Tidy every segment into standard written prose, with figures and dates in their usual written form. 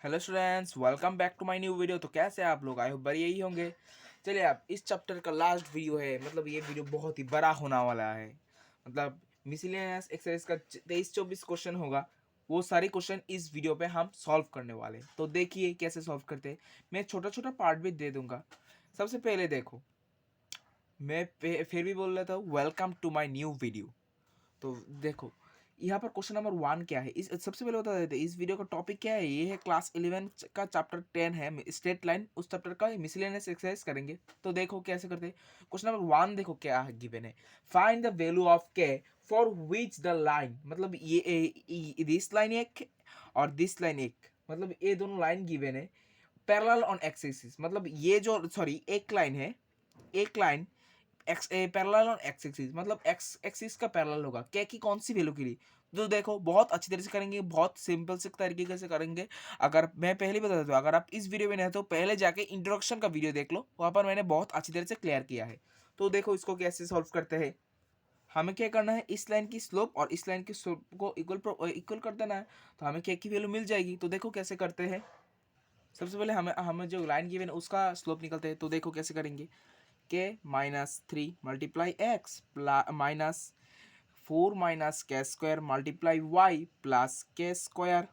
Hello students, welcome back to my new video. तो कैसे हैं आप लोग? आई होप बढ़िया ही होंगे। चलिए, आप इस चैप्टर का लास्ट वीडियो है, मतलब ये वीडियो बहुत ही बड़ा होने वाला है। मतलब मिसलेनियस एक्सरसाइज का 23-24 क्वेश्चन होगा। वो सारे क्वेश्चन इस वीडियो पे हम सॉल्व करने वाले हैं। तो देखिए कैसे सॉल्व करते हैं। मैं छोटा छोटा पार्ट भी दे दूंगा। सबसे पहले देखो, फिर भी बोल रहा था welcome to my new video. तो देखो, यहाँ पर क्वेश्चन नंबर 1 क्या है। इस सबसे पहले बता देते हैं इस वीडियो का टॉपिक क्या है। ये है क्लास 11 का चैप्टर 10 है स्ट्रेट लाइन, उस चैप्टर का मिसलेनियस एक्सरसाइज करेंगे। तो देखो कैसे करते हैं। क्वेश्चन नंबर 1 देखो क्या है गिवन है। फाइंड द वैल्यू ऑफ के फॉर विच द लाइन, मतलब ये दिस लाइन एक और दिस लाइन एक, मतलब ये दोनों लाइन गिवन है पैरेलल ऑन एक्स एक्सिस। मतलब ये जो सॉरी एक लाइन है, एक line x parallel on x axis, मतलब एक्स एक्सिस का पैरेलल होगा के की कौन सी वैल्यू के लिए। तो देखो बहुत अच्छी तरह से करेंगे, बहुत सिंपल से तरीके से करेंगे। अगर मैं पहले बता देता हूँ, अगर आप इस वीडियो में नहीं तो पहले जाके इंट्रोडक्शन का वीडियो देख लो, वहाँ पर मैंने बहुत अच्छी तरह से क्लियर किया है। तो देखो इसको कैसे सॉल्व करते हैं। हमें क्या करना है, इस लाइन की स्लोप और इस लाइन की स्लोप को इक्वल कर देना है। तो हमें के की वैल्यू मिल जाएगी। तो देखो कैसे करते हैं। सबसे पहले हमें हमें जो लाइन गिवन है उसका स्लोप निकलते हैं। तो देखो कैसे करेंगे। के minus 3 multiply x minus 4 minus k square multiply y plus k square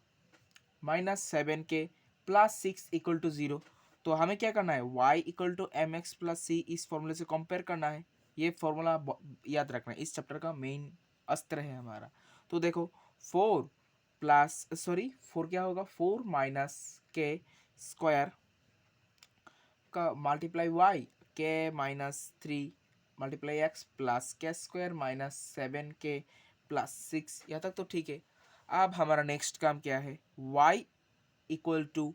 minus 7 के प्लस 6 इक्वल टू 0। तो हमें क्या करना है, y equal to m x plus c, इस फॉर्मूले से कंपेयर करना है। ये फॉर्मूला याद रखना है, इस चैप्टर का मेन अस्त्र है हमारा। तो देखो 4 प्लस सॉरी 4 क्या होगा, 4 माइनस के स्क्वायर का मल्टीप्लाई वाई के minus 3 multiply x plus k square minus 7 के प्लस 6। यहाँ तक तो ठीक है। अब हमारा नेक्स्ट काम क्या है, y इक्वल टू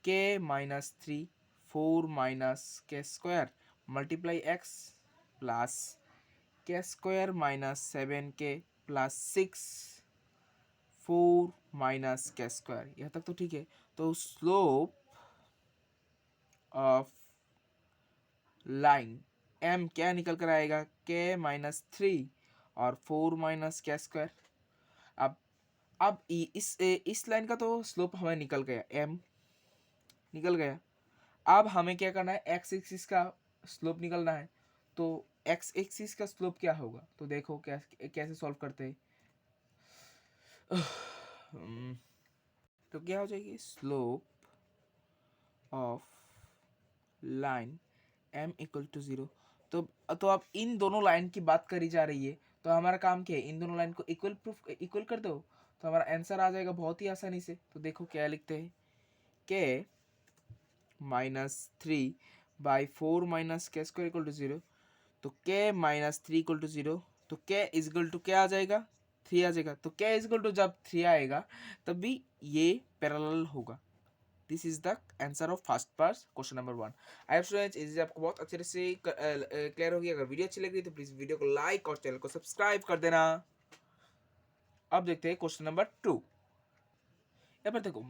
के minus 3 4 minus k square multiply x plus k square minus 7 के प्लस 6 4 माइनस के स्क्वायर। यहाँ तक तो ठीक है। तो स्लोप ऑफ लाइन m क्या निकल कर आएगा, के माइनस 3 और 4 माइनस के स्क्वायर। अब इस लाइन का तो स्लोप हमें निकल गया, m निकल गया। अब हमें क्या करना है, एक्स एक्सिस का स्लोप निकलना है। तो एक्स एक्सिस का स्लोप क्या होगा, तो देखो कैसे सॉल्व करते हैं। तो क्या हो जाएगी, slope of line m equal to 0। तो अब इन दोनों लाइन की बात करी जा रही है। तो हमारा काम क्या है, इन दोनों लाइन को इक्वल कर दो। तो हमारा आंसर आ जाएगा बहुत ही आसानी से। तो देखो क्या लिखते हैं, के minus 3 by 4 minus k square equal to 0। तो के माइनस 3 इक्वल टू 0। तो के इज इक्वल टू क्या आ जाएगा, 3 आ जाएगा। तो के इज इक्वल टू जब 3 आएगा तब भी ये पैरेलल होगा। This is the answer of first part question number 1। I hope students इस आपको बहुत अच्छे से क्लियर होगी। अगर वीडियो अच्छी लग रही है तो प्लीज वीडियो को लाइक और चैनल को सब्सक्राइब कर देना। अब देखते हैं क्वेश्चन नंबर 2। यहाँ पर देखो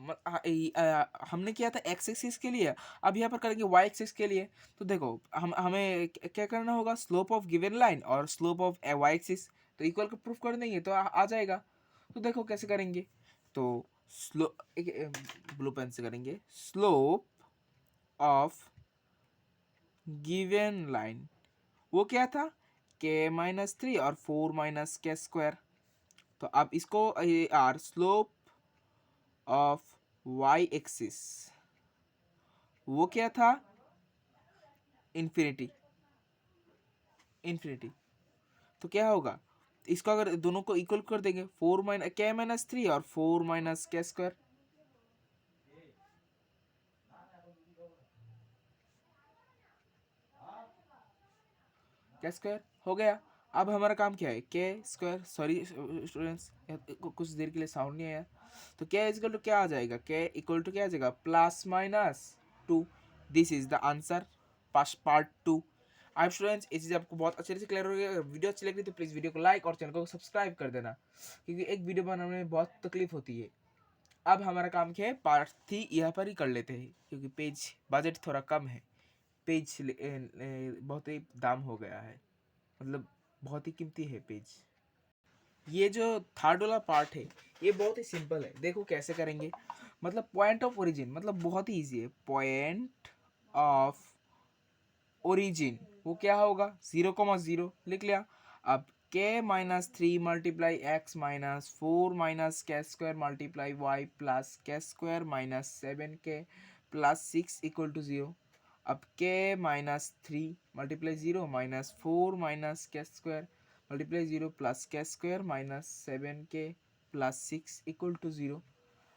हमने किया था एक्स एक्सिस के लिए, अब यहाँ पर करेंगे वाई एक्सिस के लिए। तो देखो हमें क्या करना होगा, स्लोप ऑफ गिवन लाइन और स्लोप ऑफ वाई एक्सिस तो इक्वल का प्रूफ कर देंगे तो आ जाएगा। तो देखो कैसे करेंगे। तो स्लो ब्लू पेन से करेंगे, स्लोप ऑफ गिवन लाइन वो क्या था, के माइनस 3 और 4 माइनस के स्क्वायर। तो अब इसको or slope of y axis वो क्या था, इन्फिनिटी इन्फिनिटी। तो क्या होगा, इसको अगर दोनों को इक्वल कर देंगे, 4 माइनस के माइनस 3 और 4 minus k square. K square हो गया। अब हमारा काम क्या है, के स्क्वायर सॉरी स्टूडेंट्स कुछ देर के लिए साउंड नहीं आया। तो के इक्वल टू क्या आ जाएगा, के इक्वल टू क्या आ जाएगा, plus minus 2। This is the answer part 2। I students ये चीज़ आपको बहुत अच्छे से क्लियर हो गया। अगर वीडियो अच्छी लग रही है तो प्लीज़ वीडियो को लाइक और चैनल को सब्सक्राइब कर देना, क्योंकि एक वीडियो बनाने में बहुत तकलीफ होती है। अब हमारा काम क्या है, पार्ट 3 यहाँ पर ही कर लेते हैं, क्योंकि पेज बजट थोड़ा कम है। पेज बहुत ही दाम हो गया है, मतलब बहुत ही कीमती है पेज। ये जो थर्ड वाला पार्ट है ये बहुत ही सिंपल है, देखो कैसे करेंगे। मतलब पॉइंट ऑफ ओरिजिन, मतलब बहुत ही ईजी है। पॉइंट ऑफ ओरिजिन वो क्या होगा, 0,0 लिख लिया। अब k minus 3 multiply x minus 4 minus k square multiply y plus k square minus 7k plus 6 equal to 0। अब k minus 3 multiply 0 minus 4 minus k square multiply 0 plus k square minus 7k plus 6 equal to 0।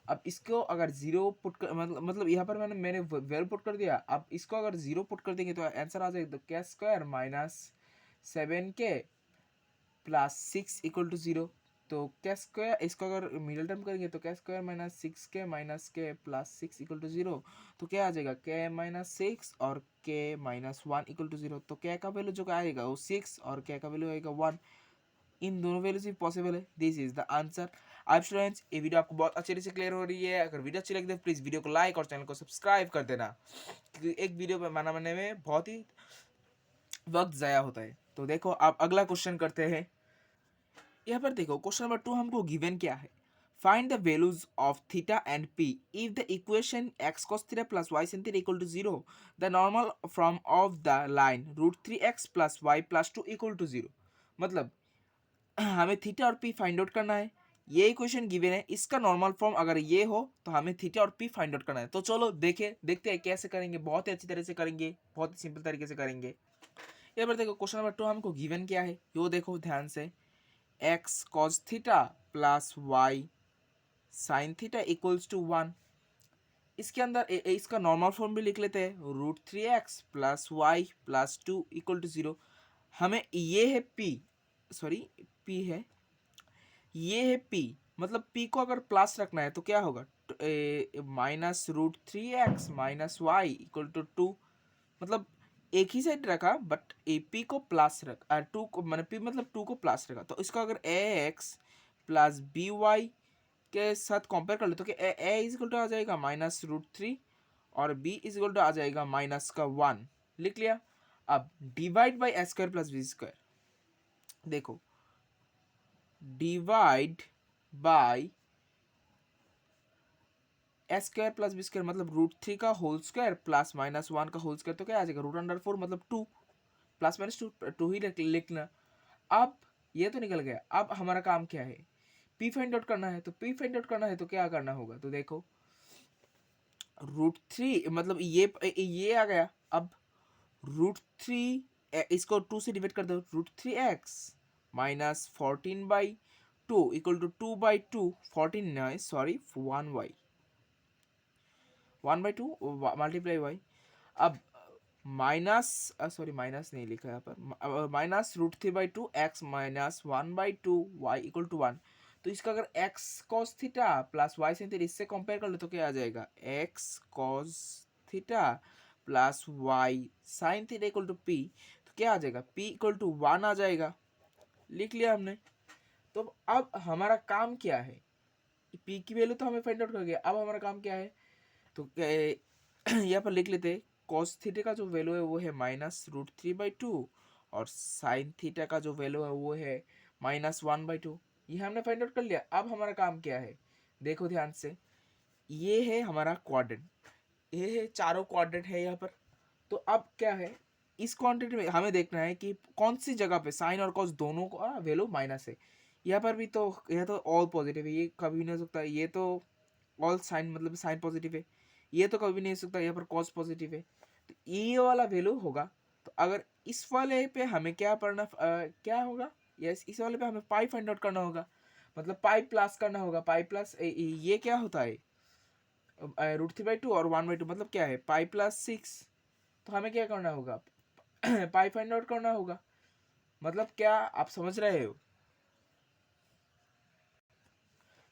अब इसको अगर zero put कर मतलब यहाँ पर मैंने value put कर दिया। अब इसको अगर जीरो पुट कर देंगे तो आंसर आ जाएगा, तो k square minus 7k plus 6 equal to 0। तो के स्क्वायर इसको अगर मिडिल टर्म करेंगे तो k square minus 6k minus k plus 6 equal to 0। तो क्या आ जाएगा, के माइनस 6 और के माइनस 1 इक्वल टू 0। तो के का वैल्यू जो आएगा वो 6 और के का वैल्यू आएगा 1। इन दोनों वैल्यू से पॉसिबल है। This is the answer. आप स्टूडेंट्स, ये वीडियो आपको बहुत अच्छे से क्लियर हो रही है। अगर वीडियो अच्छी लगी तो प्लीज़ वीडियो को लाइक और चैनल को सब्सक्राइब कर देना, क्योंकि एक वीडियो बनाने में बहुत ही वक्त ज़ाया होता है। तो देखो आप अगला क्वेश्चन करते हैं। यहाँ पर देखो क्वेश्चन नंबर 2 हमको गिवन क्या है, find the values of theta and p if the equation x cos theta plus y sin theta equal to 0, the normal from of the line √3x plus y plus 2 equal to 0। मतलब हमें theta और P find out करना है। ये equation given है, इसका normal form अगर ये हो तो हमें थीटा और पी फाइंड आउट करना है। तो चलो देखते हैं कैसे करेंगे। बहुत ही अच्छी तरह से करेंगे, बहुत ही सिंपल तरीके से करेंगे। यहाँ पर देखो क्वेश्चन नंबर 2 हमको गिवन क्या है, यो देखो ध्यान से, x cos theta plus y sine theta equals to 1। इसके अंदर इसका नॉर्मल फॉर्म भी लिख लेते हैं, √3x plus y plus 2 equal to 0। हमें ये है पी, सॉरी पी है, ये है पी। मतलब पी को अगर प्लस रखना है तो क्या होगा, -√3x minus y equal to 2। मतलब एक ही साइड रखा बट ए पी को प्लस रख, टू को मैंने पी मतलब 2 को प्लस रखा। तो इसको अगर a x plus b y के साथ कंपेयर कर ले तो ए इज इक्वल टू आ जाएगा -√3 और बी इज इक्वल टू आ जाएगा -1। लिख लिया। अब divide by a square plus b square, देखो divide by a square plus b square मतलब √3 का होल स्क्वायर प्लस -1 का होल स्क्वायर। तो क्या आ जाएगा, √4 मतलब 2 प्लस माइनस 2 ही लिखना। अब ये तो निकल गया। अब हमारा काम क्या है, पी फाइंड आउट करना है। तो पी फाइंड आउट करना है तो क्या करना होगा, तो देखो √3 मतलब ये आ गया। अब √3 इसको 2 से डिवाइड कर दो, √3x माइनस 14/2 इक्वल टू 2/2, 14 नहीं सॉरी 1/2 मल्टीप्लाई वाई। अब माइनस सॉरी माइनस नहीं लिखा यहाँ पर, -√3/2 x minus 1/2 y equal to 1। तो इसका अगर x cos theta plus y sin theta इससे कंपेयर कर ले तो क्या आ जाएगा, x cos theta plus y sin theta equal to p. तो क्या आ जाएगा, पी इक्वल टू 1 आ जाएगा। लिख लिया हमने। तो अब हमारा काम क्या है, पी की वैल्यू तो हमें फाइंड आउट कर गया। अब हमारा काम क्या है, तो यहाँ पर लिख लेते हैं, कॉस थीटा का जो वैल्यू है वो है -√3/2 और साइन थीटा का जो वैल्यू है वो है -1/2। ये हमने फाइंड आउट कर लिया। अब हमारा काम क्या है, देखो ध्यान से, ये है हमारा क्वाड्रेंट, ये है चारों क्वाड्रेंट है यहाँ पर। तो अब क्या है, इस क्वांटिटी में हमें देखना है कि कौन सी जगह पे साइन और कॉस दोनों का वैल्यू माइनस है। यहाँ पर भी तो यह तो ऑल पॉजिटिव है, ये कभी नहीं हो सकता। ये तो ऑल साइन मतलब साइन पॉजिटिव है, ये तो कभी नहीं हो सकता। यहाँ पर कॉस पॉजिटिव है, तो ये वाला वैल्यू होगा। तो अगर इस वाले पे हमें क्या पढ़ना क्या होगा, यस इस वाले पे हमें पाई फाइंड आउट करना होगा। मतलब पाई प्लस करना होगा, पाई प्लस ये क्या होता है, √3/2 और 1/2 मतलब क्या है, पाई प्लस 6। तो हमें क्या करना होगा, पाई फाइंड आउट करना होगा। मतलब क्या आप समझ रहे हो,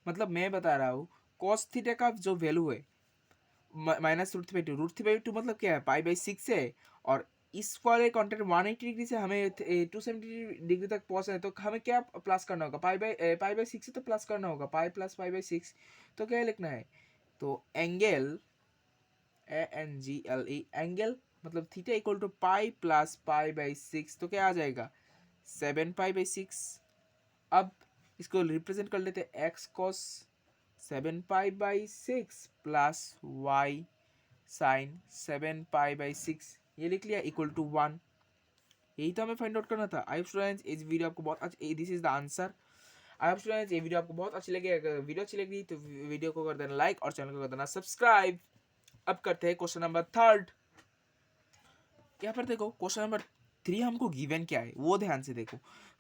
मतलब मैं बता रहा हूँ कॉस थीटा का जो वैल्यू है -√3/2 मतलब क्या है, पाई/6 है। और इस वाले कॉन्टेंट 180 डिग्री से हमें 270 डिग्री तक पहुंचना है। तो हमें क्या प्लस करना होगा, पाई/6 से तो प्लस करना होगा, पाई प्लस पाई/6। तो क्या लिखना है, तो एंगल ANGLE एंगल मतलब theta equal to pi plus पाई/6। तो क्या आ जाएगा, 7 पाई/6। अब इसको रिप्रेजेंट कर लेते हैं, एक्स कॉस 7 पाई/6 प्लस वाई साइन 7 पाई/6 ये लिख लिया इक्वल टू 1। यही तो हमें फाइंड आउट करना था। आई स्टूडेंट्स इस वीडियो आपको बहुत अच्छा, this is the answer. I students ये वीडियो आपको बहुत अच्छी लगी। अगर वीडियो अच्छी लगी तो वीडियो को कर देना लाइक और चैनल को कर देना सब्सक्राइब। अब करते हैं क्वेश्चन नंबर 3। यहाँ पर देखो क्वेश्चन नंबर 3 हमको गिवन क्या है वो ध्यान से देखो।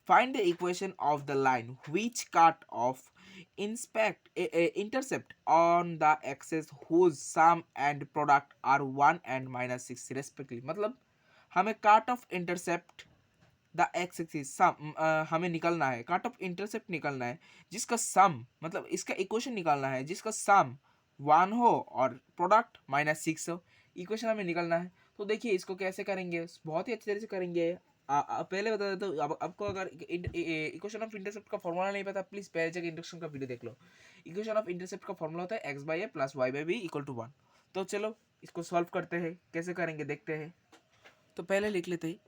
Find the equation of the line which cut off intercept on the axes whose sum and product are 1 and -6 respectively. मतलब हमें काट off intercept the x axis sum हमें निकलना है, काट ऑफ इंटरसेप्ट निकलना है जिसका सम, मतलब इसका इक्वेशन निकालना है जिसका सम 1 हो और प्रोडक्ट -6 हो। इक्वेशन हमें निकलना है। तो देखिए इसको कैसे करेंगे, बहुत ही अच्छी तरह से करेंगे। पहले बता देता हूँ, अब आपको अगर इक्वेशन ऑफ इंटरसेप्ट का फॉर्मूला नहीं पता प्लीज पहले जगह इंडक्शन का वीडियो देख लो। इक्वेशन ऑफ इंटरसेप्ट का फॉर्मूला होता है x/a plus y/b equal to 1। तो चलो इसको सॉल्व करते हैं, कैसे करेंगे देखते हैं। तो पहले लिख लेते हैं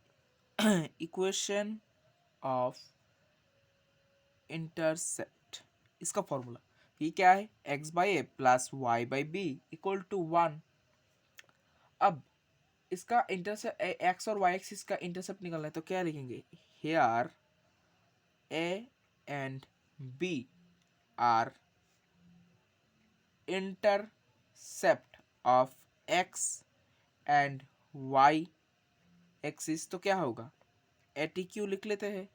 इक्वेशन ऑफ इंटरसेप्ट, इसका फॉर्मूला ये क्या है, x/a plus y/b equal to 1। अब इसका इंटरसेप्ट एक्स और वाई एक्सिस का इंटरसेप्ट निकालना है तो क्या लिखेंगे, here a and b are intercept of x and y axis. तो क्या होगा, ATQ लिख लेते हैं,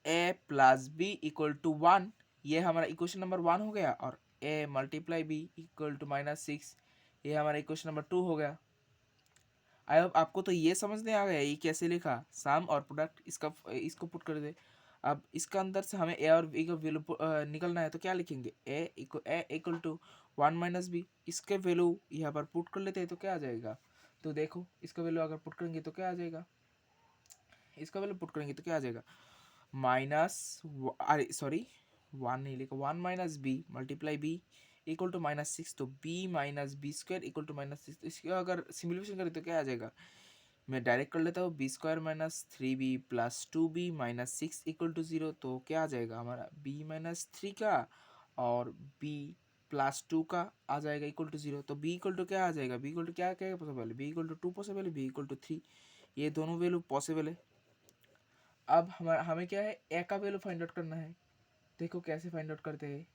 a plus b equal to 1। ये हमारा इक्वेशन नंबर 1 हो गया। और a multiply b equal to -6 ये हमारा इक्वेशन नंबर 2 हो गया। आई होप आपको तो ये समझने आ गया ये कैसे लिखा, सम और प्रोडक्ट इसको पुट कर दे। अब इसका अंदर से हमें a और b का वैल्यू निकलना है तो क्या लिखेंगे, a equal to 1 minus b. इसके वैल्यू यहाँ पर पुट कर लेते हैं तो क्या आ जाएगा। तो देखो इसका वैल्यू अगर पुट करेंगे तो क्या आ जाएगा, इसका वैल्यू पुट करेंगे तो क्या आ जाएगा, माइनस, अरे सॉरी 1 नहीं लिखा, 1 minus b multiply b equal to -6। तो b minus b square equal to -6। तो इसका अगर सिम्प्लीफिकेशन करें तो क्या आ जाएगा, मैं डायरेक्ट कर लेता हूँ, b square minus 3b plus 2b minus 6 equal to 0। तो क्या आ जाएगा हमारा b माइनस 3 का और b प्लस 2 का आ जाएगा इक्वल टू 0। तो b इक्वल टू क्या आ जाएगा, b इक्वल टू क्या क्या पॉसिबल है, b इक्वल टू 2 पॉसिबल है, b इक्वल टू 3, ये दोनों वैल्यू पॉसिबल है। अब हमें क्या है, ए का वैल्यू फाइंड आउट करना है। देखो कैसे फाइंड आउट करते हैं,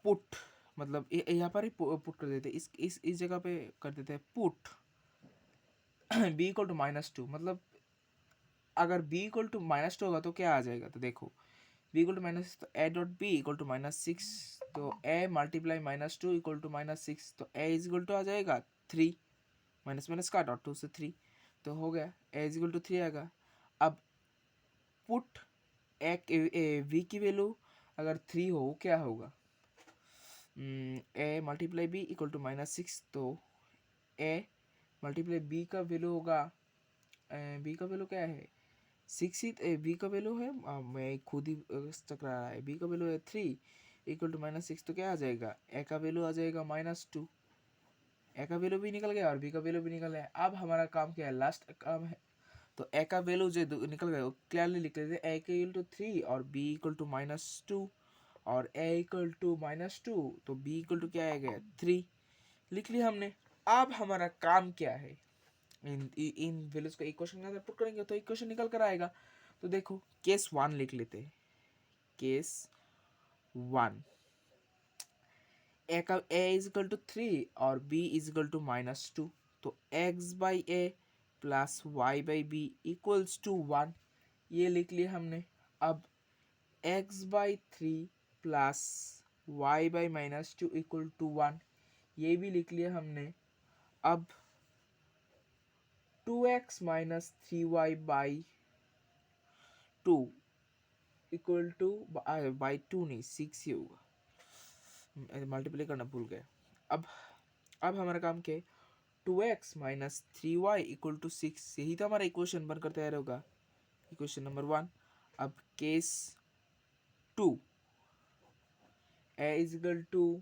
पुट, मतलब यहाँ पर ही पुट कर देते हैं, इस जगह पे कर देते हैं पुट b इक्वल टू -2। मतलब अगर b इक्वल टू -2 होगा तो क्या आ जाएगा, तो देखो b इक्वल टू माइनस, तो a dot b equal to -6। तो a मल्टीप्लाई -2 इक्वल टू -6। तो a इज इक्वल टू आ जाएगा 3, माइनस माइनस का डॉट 2 से 3 तो हो गया a इज इक्वल टू 3 आएगा। अब पुट v की वैल्यू अगर 3 हो क्या होगा, a multiply b equal to -6। तो a मल्टीप्लाई b का वैल्यू होगा, b का वैल्यू क्या है 6 ही, b का वैल्यू है, मैं खुद ही चक्रा रहा है, b का वैल्यू है 3 इक्वल टू -6। तो क्या आ जाएगा, a का वैल्यू आ जाएगा -2। a का वैल्यू भी निकल गया और b का वैल्यू भी निकल गया। अब हमारा काम क्या है, लास्ट काम है। तो a का वैल्यू जो निकल गया वो क्लियरली लिख लेते हैं, a इक्वल टू 3 और b इक्वल टू -2 और a इक्वल टू -2। तो b इक्वल टू क्या आएगा 3 लिख लिया हमने। अब हमारा काम क्या है, इन वैल्यूज को इक्वेशन के अंदर पुट करेंगे तो इक्वेशन निकल कर आएगा। तो देखो केस 1 लिख लेते हैं, case 1 a is equal to 3 और b इज इक्वल टू -2। तो x/a plus y/b equals to 1 ये लिख लिया हमने। अब x/3 plus y/-2 equal to 1 ये भी लिख लिया हमने। अब 2x minus 3y/2 equal to, by 2 नहीं 6 ही होगा, मल्टीप्लाई करना भूल गया। अब हमारा काम क्या है, 2x minus 3y equal to 6, यही तो हमारा इक्वेशन बनकर तैयार होगा, इक्वेशन नंबर 1। अब case 2 a is equal to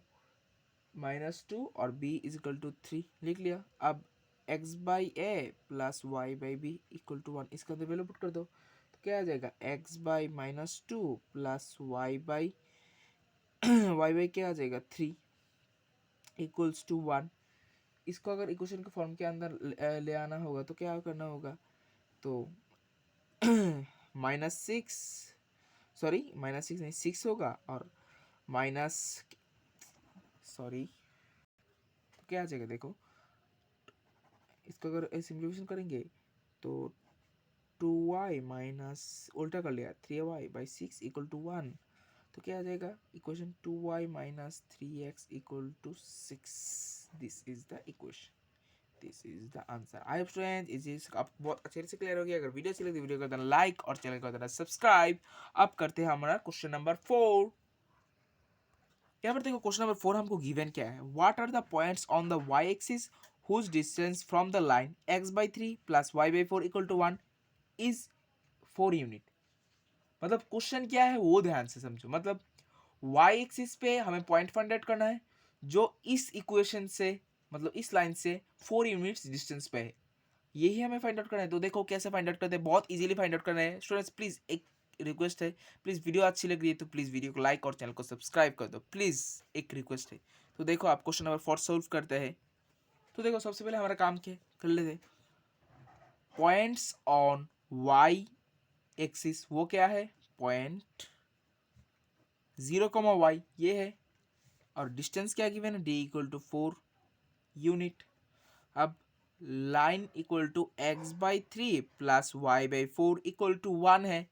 -2 और b इज इक्वल टू 3 लिख लिया। अब x/a plus y/b equal to 1 इसका अंदर वैल्यू पुट कर दो। क्या आ जाएगा x by -2 plus y by क्या आ जाएगा 3 इक्वल्स टू 1। इसको अगर इक्वेशन के फॉर्म के अंदर ले आना होगा तो क्या करना होगा, तो -6 सॉरी -6 नहीं 6 होगा और माइनस सॉरी तो क्या आ जाएगा देखो, इसको अगर सिंप्लीफिकेशन करेंगे तो 2y माइनस उल्टा कर लिया 3y/6 इक्वल टू 1। तो क्या आ जाएगा equation 2y minus 3x equal to 6। This is the equation, this is the answer. I student इज आप बहुत अच्छे से क्लियर हो गया। अगर वीडियो अच्छी लगी तो वीडियो को देना लाइक और चैनल को देना सब्सक्राइब। अब करते हैं हमारा क्वेश्चन नंबर 4। यहाँ पर देखो क्वेश्चन नंबर 4 हमको गिवन क्या है, what are the points on the y axis whose distance from the line x/3 plus y/4 equal to 1 is 4 unit. मतलब क्वेश्चन क्या है वो ध्यान से समझो। मतलब y एक्सिस पे हमें पॉइंट फाइंड आउट करना है जो इस इक्वेशन से मतलब इस लाइन से 4 यूनिट्स डिस्टेंस पे है, यही हमें फाइंड आउट करना है। तो देखो कैसे फाइंड आउट करते हैं, बहुत इजीली फाइंड आउट करना है। स्टूडेंट्स प्लीज एक रिक्वेस्ट है, प्लीज वीडियो अच्छी लग रही है तो प्लीज वीडियो को लाइक और चैनल को सब्सक्राइब कर दो, प्लीज एक रिक्वेस्ट है। तो देखो आप क्वेश्चन नंबर 4 सॉल्व करते हैं। तो देखो सबसे पहले हमारा काम क्या कर लेते, पॉइंट्स ऑन वाई एक्सिस वो क्या है, पॉइंट 0, ये है और डिस्टेंस क्या गिवन है d इक्वल टू 4 यूनिट। अब line equal to x/3 plus y/4 equal to 1 है।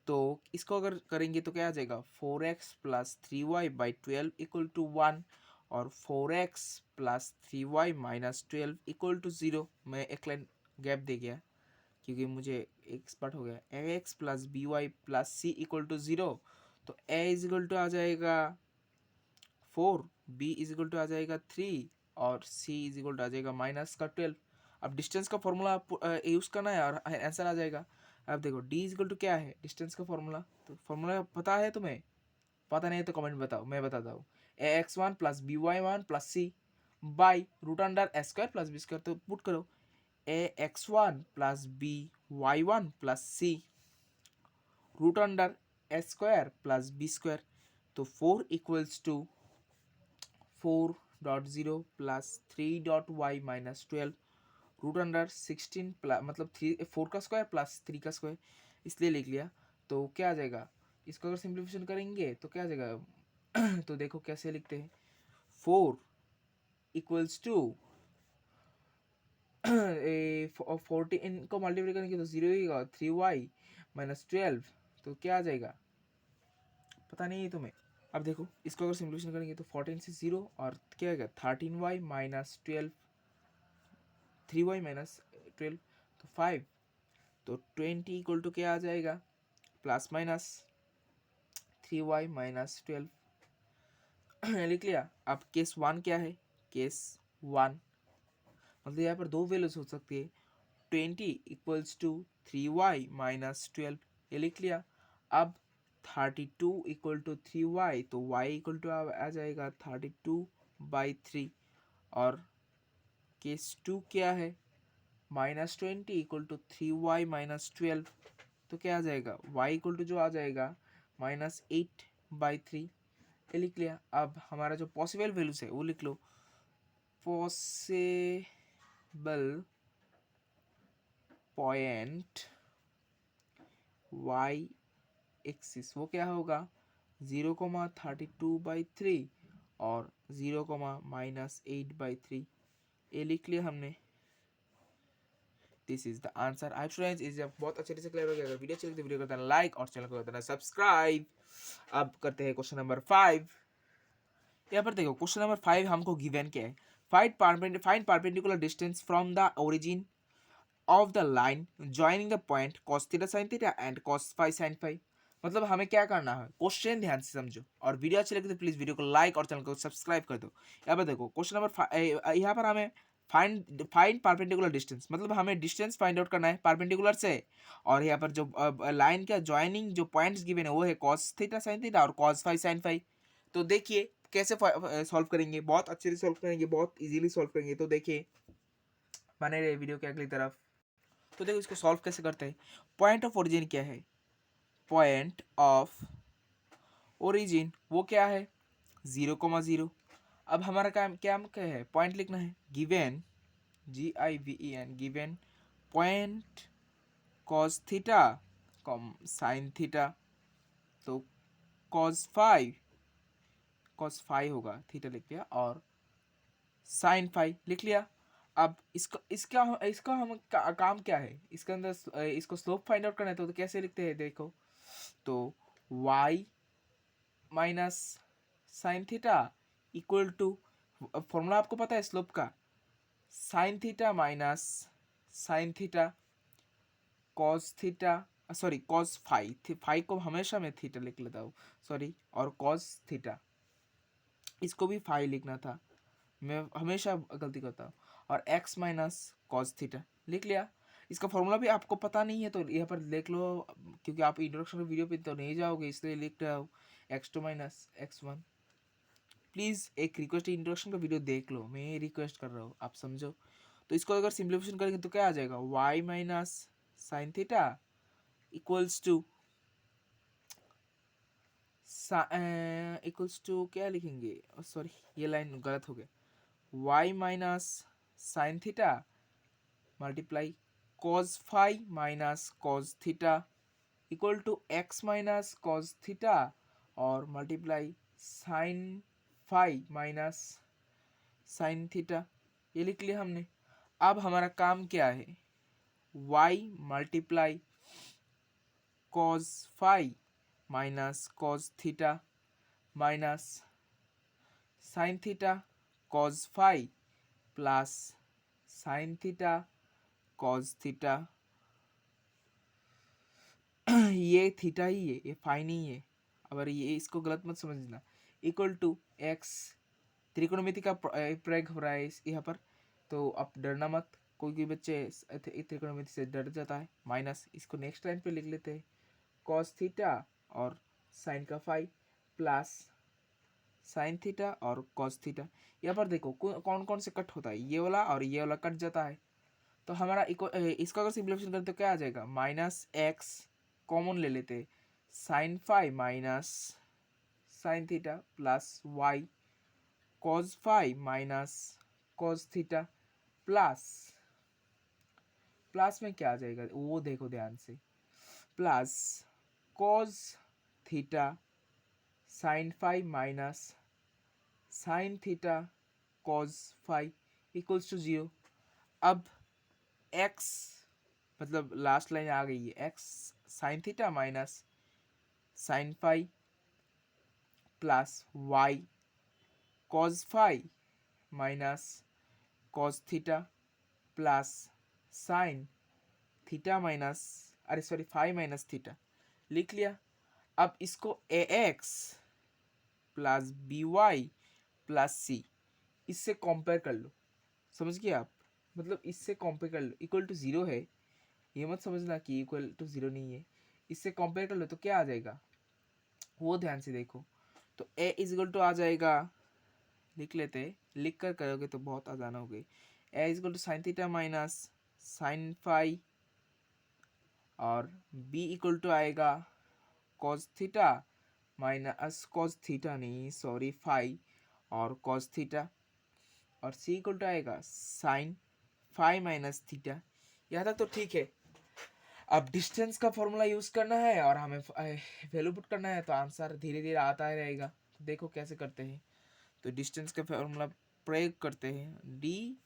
तो इसको अगर करेंगे तो क्या आ जाएगा 4x plus 3y/12 equal to 1 और 4x plus 3y minus 12 equal to 0। मैं एक लाइन गैप दे गया क्योंकि मुझे एक स्पॉट हो गया। ax plus by plus c equal to 0। तो a इज इक्वल टू आ जाएगा 4, b इज इक्वल टू आ जाएगा 3 और c इज इक्वल टू आ जाएगा -12। अब डिस्टेंस का फॉर्मूला यूज़ करना है और आंसर आ जाएगा। अब देखो d इज इक्वल टू क्या है डिस्टेंस का फॉर्मूला, तो फॉर्मूला पता है तुम्हें, पता नहीं है तो कमेंट बताओ, मैं बताता हूँ। ax1 plus by1 plus c by root under s square plus b square. तो पुट करो ax1 plus by1 plus c root under s square plus b square. तो 4 equals to 4.0 plus 3.y minus 12 root under 16 plus मतलब 4 का square plus 3 का square, इसलिए लिख लिया। तो क्या आ जाएगा, इसको अगर सिंप्लीफिकेशन करेंगे तो क्या आ जाएगा तो देखो कैसे लिखते हैं, 4 इक्वल्स टू 14 को मल्टीप्लाई करेंगे तो 0 ही होगा 3y माइनस 12। तो क्या आ जाएगा पता नहीं है तुम्हें। अब देखो इसको अगर सिंप्लीफिकेशन करेंगे तो 14 से 0 और क्या आएगा 13y माइनस 12, 3y माइनस 12 तो 5। तो 20 इक्वल टू क्या आ जाएगा प्लस माइनस 3y माइनस 12 लिख लिया। अब केस 1 क्या है, केस 1 मतलब यहाँ पर दो वैल्यूज हो सकती है, 20 इक्वल्स टू 3y माइनस 12 ये लिख लिया। अब 32 इक्वल टू 3y तो y इक्वल टू आ जाएगा 32/3 और केस 2 क्या है -20 इक्वल टू 3y माइनस 12 तो क्या आ जाएगा y इक्वल टू जो आ जाएगा -8/3 ये लिख लिया। अब हमारा जो पॉसिबल वैल्यूज है वो लिख लो, पॉसिबल पॉइंट y एक्सिस वो क्या होगा 0,32/3 और 0,-8/3 ये लिख लिया हमने। This is the answer. I students is बहुत अच्छे से क्लियर हो गया। अगर वीडियो अच्छी लगी तो वीडियो को करना लाइक और चैनल को करना सब्सक्राइब। अब करते हैं क्वेश्चन नंबर 5। यहाँ पर देखो क्वेश्चन नंबर 5 हमको गिवन क्या है, find perpendicular distance from the origin of the line joining the point cos theta sin theta and cos phi sin phi. मतलब हमें क्या करना है, क्वेश्चन ध्यान से समझो और वीडियो अच्छी लगे तो प्लीज वीडियो को लाइक और चैनल को सब्सक्राइब कर दो। यहाँ पर देखो क्वेश्चन नंबर यहाँ पर हमें फाइंड परपेंडिकुलर डिस्टेंस मतलब हमें डिस्टेंस फाइंड आउट करना है परपेंडिकुलर से, और यहाँ पर जो लाइन का जॉइनिंग जो पॉइंट्स गिवन है वो है cos थीटा sin थीटा और cos फाई sin फाई। तो देखिए कैसे सॉल्व करेंगे, बहुत अच्छे से सॉल्व करेंगे, बहुत इजीली सॉल्व करेंगे। तो देखिए बने रहे वीडियो के अगली तरफ। तो देखो इसको सॉल्व कैसे करते हैं। पॉइंट ऑफ ओरिजिन क्या है, पॉइंट ऑफ ओरिजिन वो क्या है 0,0। अब हमारा काम क्या है, पॉइंट लिखना है। Given GIVEN given point cos theta com sine theta, तो कॉस फाइव होगा, थीटा लिख दिया और साइन फाइव लिख लिया। अब इसको इसका इसका हम काम क्या है, इसके अंदर इसको स्लोप फाइंड आउट करना है, तो कैसे लिखते हैं देखो। तो y minus sine theta equal to, formula आपको पता है स्लोप का, sine theta minus sine theta cos theta, sorry cos five, five को हमेशा मैं थीटा लिख लेता हूँ, सॉरी, और कॉस थीटा इसको भी फाइव लिखना था, मैं हमेशा गलती करता हूँ, और x माइनस कॉस थीटा लिख लिया। इसका फॉर्मूला भी आपको पता नहीं है तो यहाँ पर देख लो, क्योंकि आप इंट्रोडक्शन वीडियो पे तो नहीं जाओगे, इसलिए लिख रहा हूँ x2 माइनस x1। प्लीज़ एक रिक्वेस्ट, इंट्रोडक्शन का वीडियो देख लो, मैं रिक्वेस्ट कर रहा हूँ, आप समझो। तो इसको अगर सिंप्लीफिकेशन करेंगे तो क्या आ जाएगा, y minus sine theta equals to क्या लिखेंगे, सॉरी ये लाइन गलत हो गया, y minus sine theta multiply cos five minus cos theta equal to x minus cos theta और multiply sine five minus sine theta, ये लिख लिया हमने। अब हमारा काम क्या है, y multiply cos five minus cos theta minus sine theta cos five plus sine theta cos theta ये थीटा ही है, ये फाइन ही है, अगर ये इसको गलत मत समझना। इक्वल टू एक्स, त्रिकोणमिति का प्रयोग हो रहा है यहाँ पर, तो आप डरना मत, कोई कोई बच्चे त्रिकोणमिति से डर जाता है। माइनस इसको नेक्स्ट लाइन पे लिख लेते हैं, कॉस थीटा और साइन का फाइव प्लस साइन थीटा और कॉस थीटा। यहाँ पर देखो कौन कौन से कट होता है, ये वाला और ये वाला कट जाता है, तो हमारा इसको अगर सिंप्लीफिकेशन करें तो क्या आ जाएगा, माइनस एक्स कॉमन ले लेते, sine five minus sine theta plus y cos five minus cos theta plus, plus में क्या आ जाएगा वो देखो ध्यान से, plus cos theta sine five minus sine theta cos five equals to 0। अब x मतलब लास्ट लाइन आ गई है, x sine theta minus sine five plus y cos five minus cos theta plus sine theta minus, अरे sorry five minus theta लिख लिया। अब इसको ax plus by plus c इससे कंपेयर कर लो, समझ गए आप, मतलब इससे कंपेयर कर लो, इक्वल टू 0 है, ये मत समझना कि इक्वल टू 0 नहीं है, इससे कंपेयर कर लो तो क्या आ जाएगा वो ध्यान से देखो। तो a इज इक्वल टू आ जाएगा, लिख लेते हैं, लिख कर करोगे तो बहुत आसान हो गई, a is equal to sine theta minus sine five और b इक्वल टू आएगा cos theta minus cos theta नहीं सॉरी फाइव और कॉस थीटा, और c इक्वल टू आएगा साइन फाइव माइनस थीटा। यहाँ तक तो ठीक है। अब डिस्टेंस का फॉर्मूला यूज करना है और हमें वैल्यू पुट करना है, तो आंसर धीरे धीरे आता ही रहेगा। देखो कैसे करते हैं, तो डिस्टेंस का फॉर्मूला प्रयोग करते हैं, d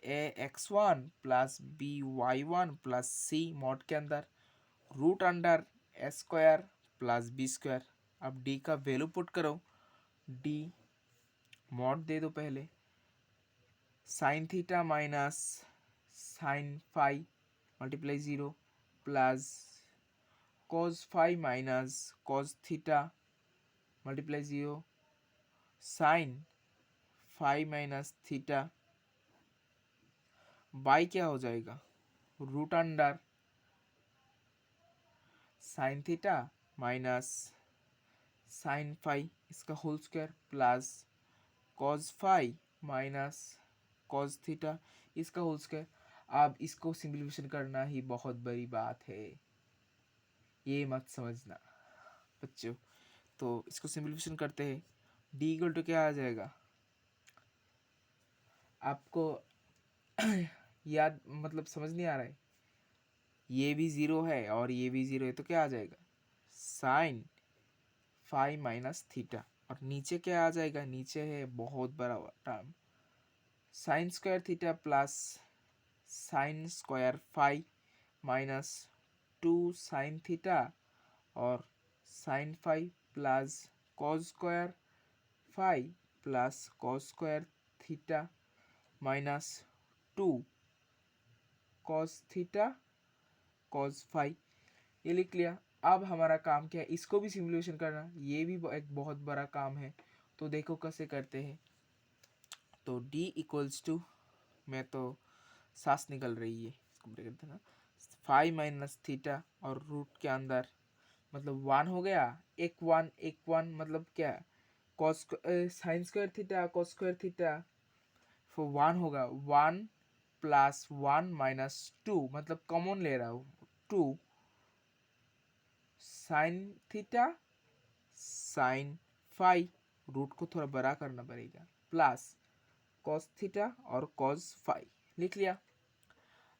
a x one plus b y one plus c mod के अंदर root under a square plus b square. अब डी का वैल्यू पुट करो, डी मॉड दे दो पहले, sine theta minus sine five multiply 0 plus cos five minus cos theta multiply 0 sine five minus theta by क्या हो जाएगा, root under sine theta minus sine five इसका whole square plus cos five minus cos theta इसका whole square. अब इसको simplification करना ही बहुत बड़ी बात है, ये मत समझना बच्चों। तो इसको सिंप्लीफिकेशन करते हैं, डी इक्वल टू क्या आ जाएगा आपको याद, मतलब समझ नहीं आ रहा है, ये भी ज़ीरो है और ये भी ज़ीरो है, तो क्या आ जाएगा साइन फाई माइनस थीटा, और नीचे क्या आ जाएगा, नीचे है बहुत बड़ा term sine square theta plus sine square phi minus 2 sine theta, और sine phi plus cos square phi plus cos square theta minus 2 cos theta cos phi, ये लिख लिया। अब हमारा काम क्या है, इसको भी सिमुलेशन करना, ये भी एक बहुत बड़ा काम है। तो देखो कैसे करते हैं। तो d इक्वल्स टू, मैं तो सांस निकल रही है, इसको ब्रेक करते ना, फाइव माइनस थीटा और रूट के अंदर मतलब वन हो गया, एक वन मतलब क्या, cos sine square theta cos square theta, फिर वन होगा, one plus one minus two मतलब कॉमन ले रहा हूँ, two sine theta sine phi, root को थोड़ा बड़ा करना पड़ेगा, प्लस कॉस थीटा और कॉस फाई, लिख लिया।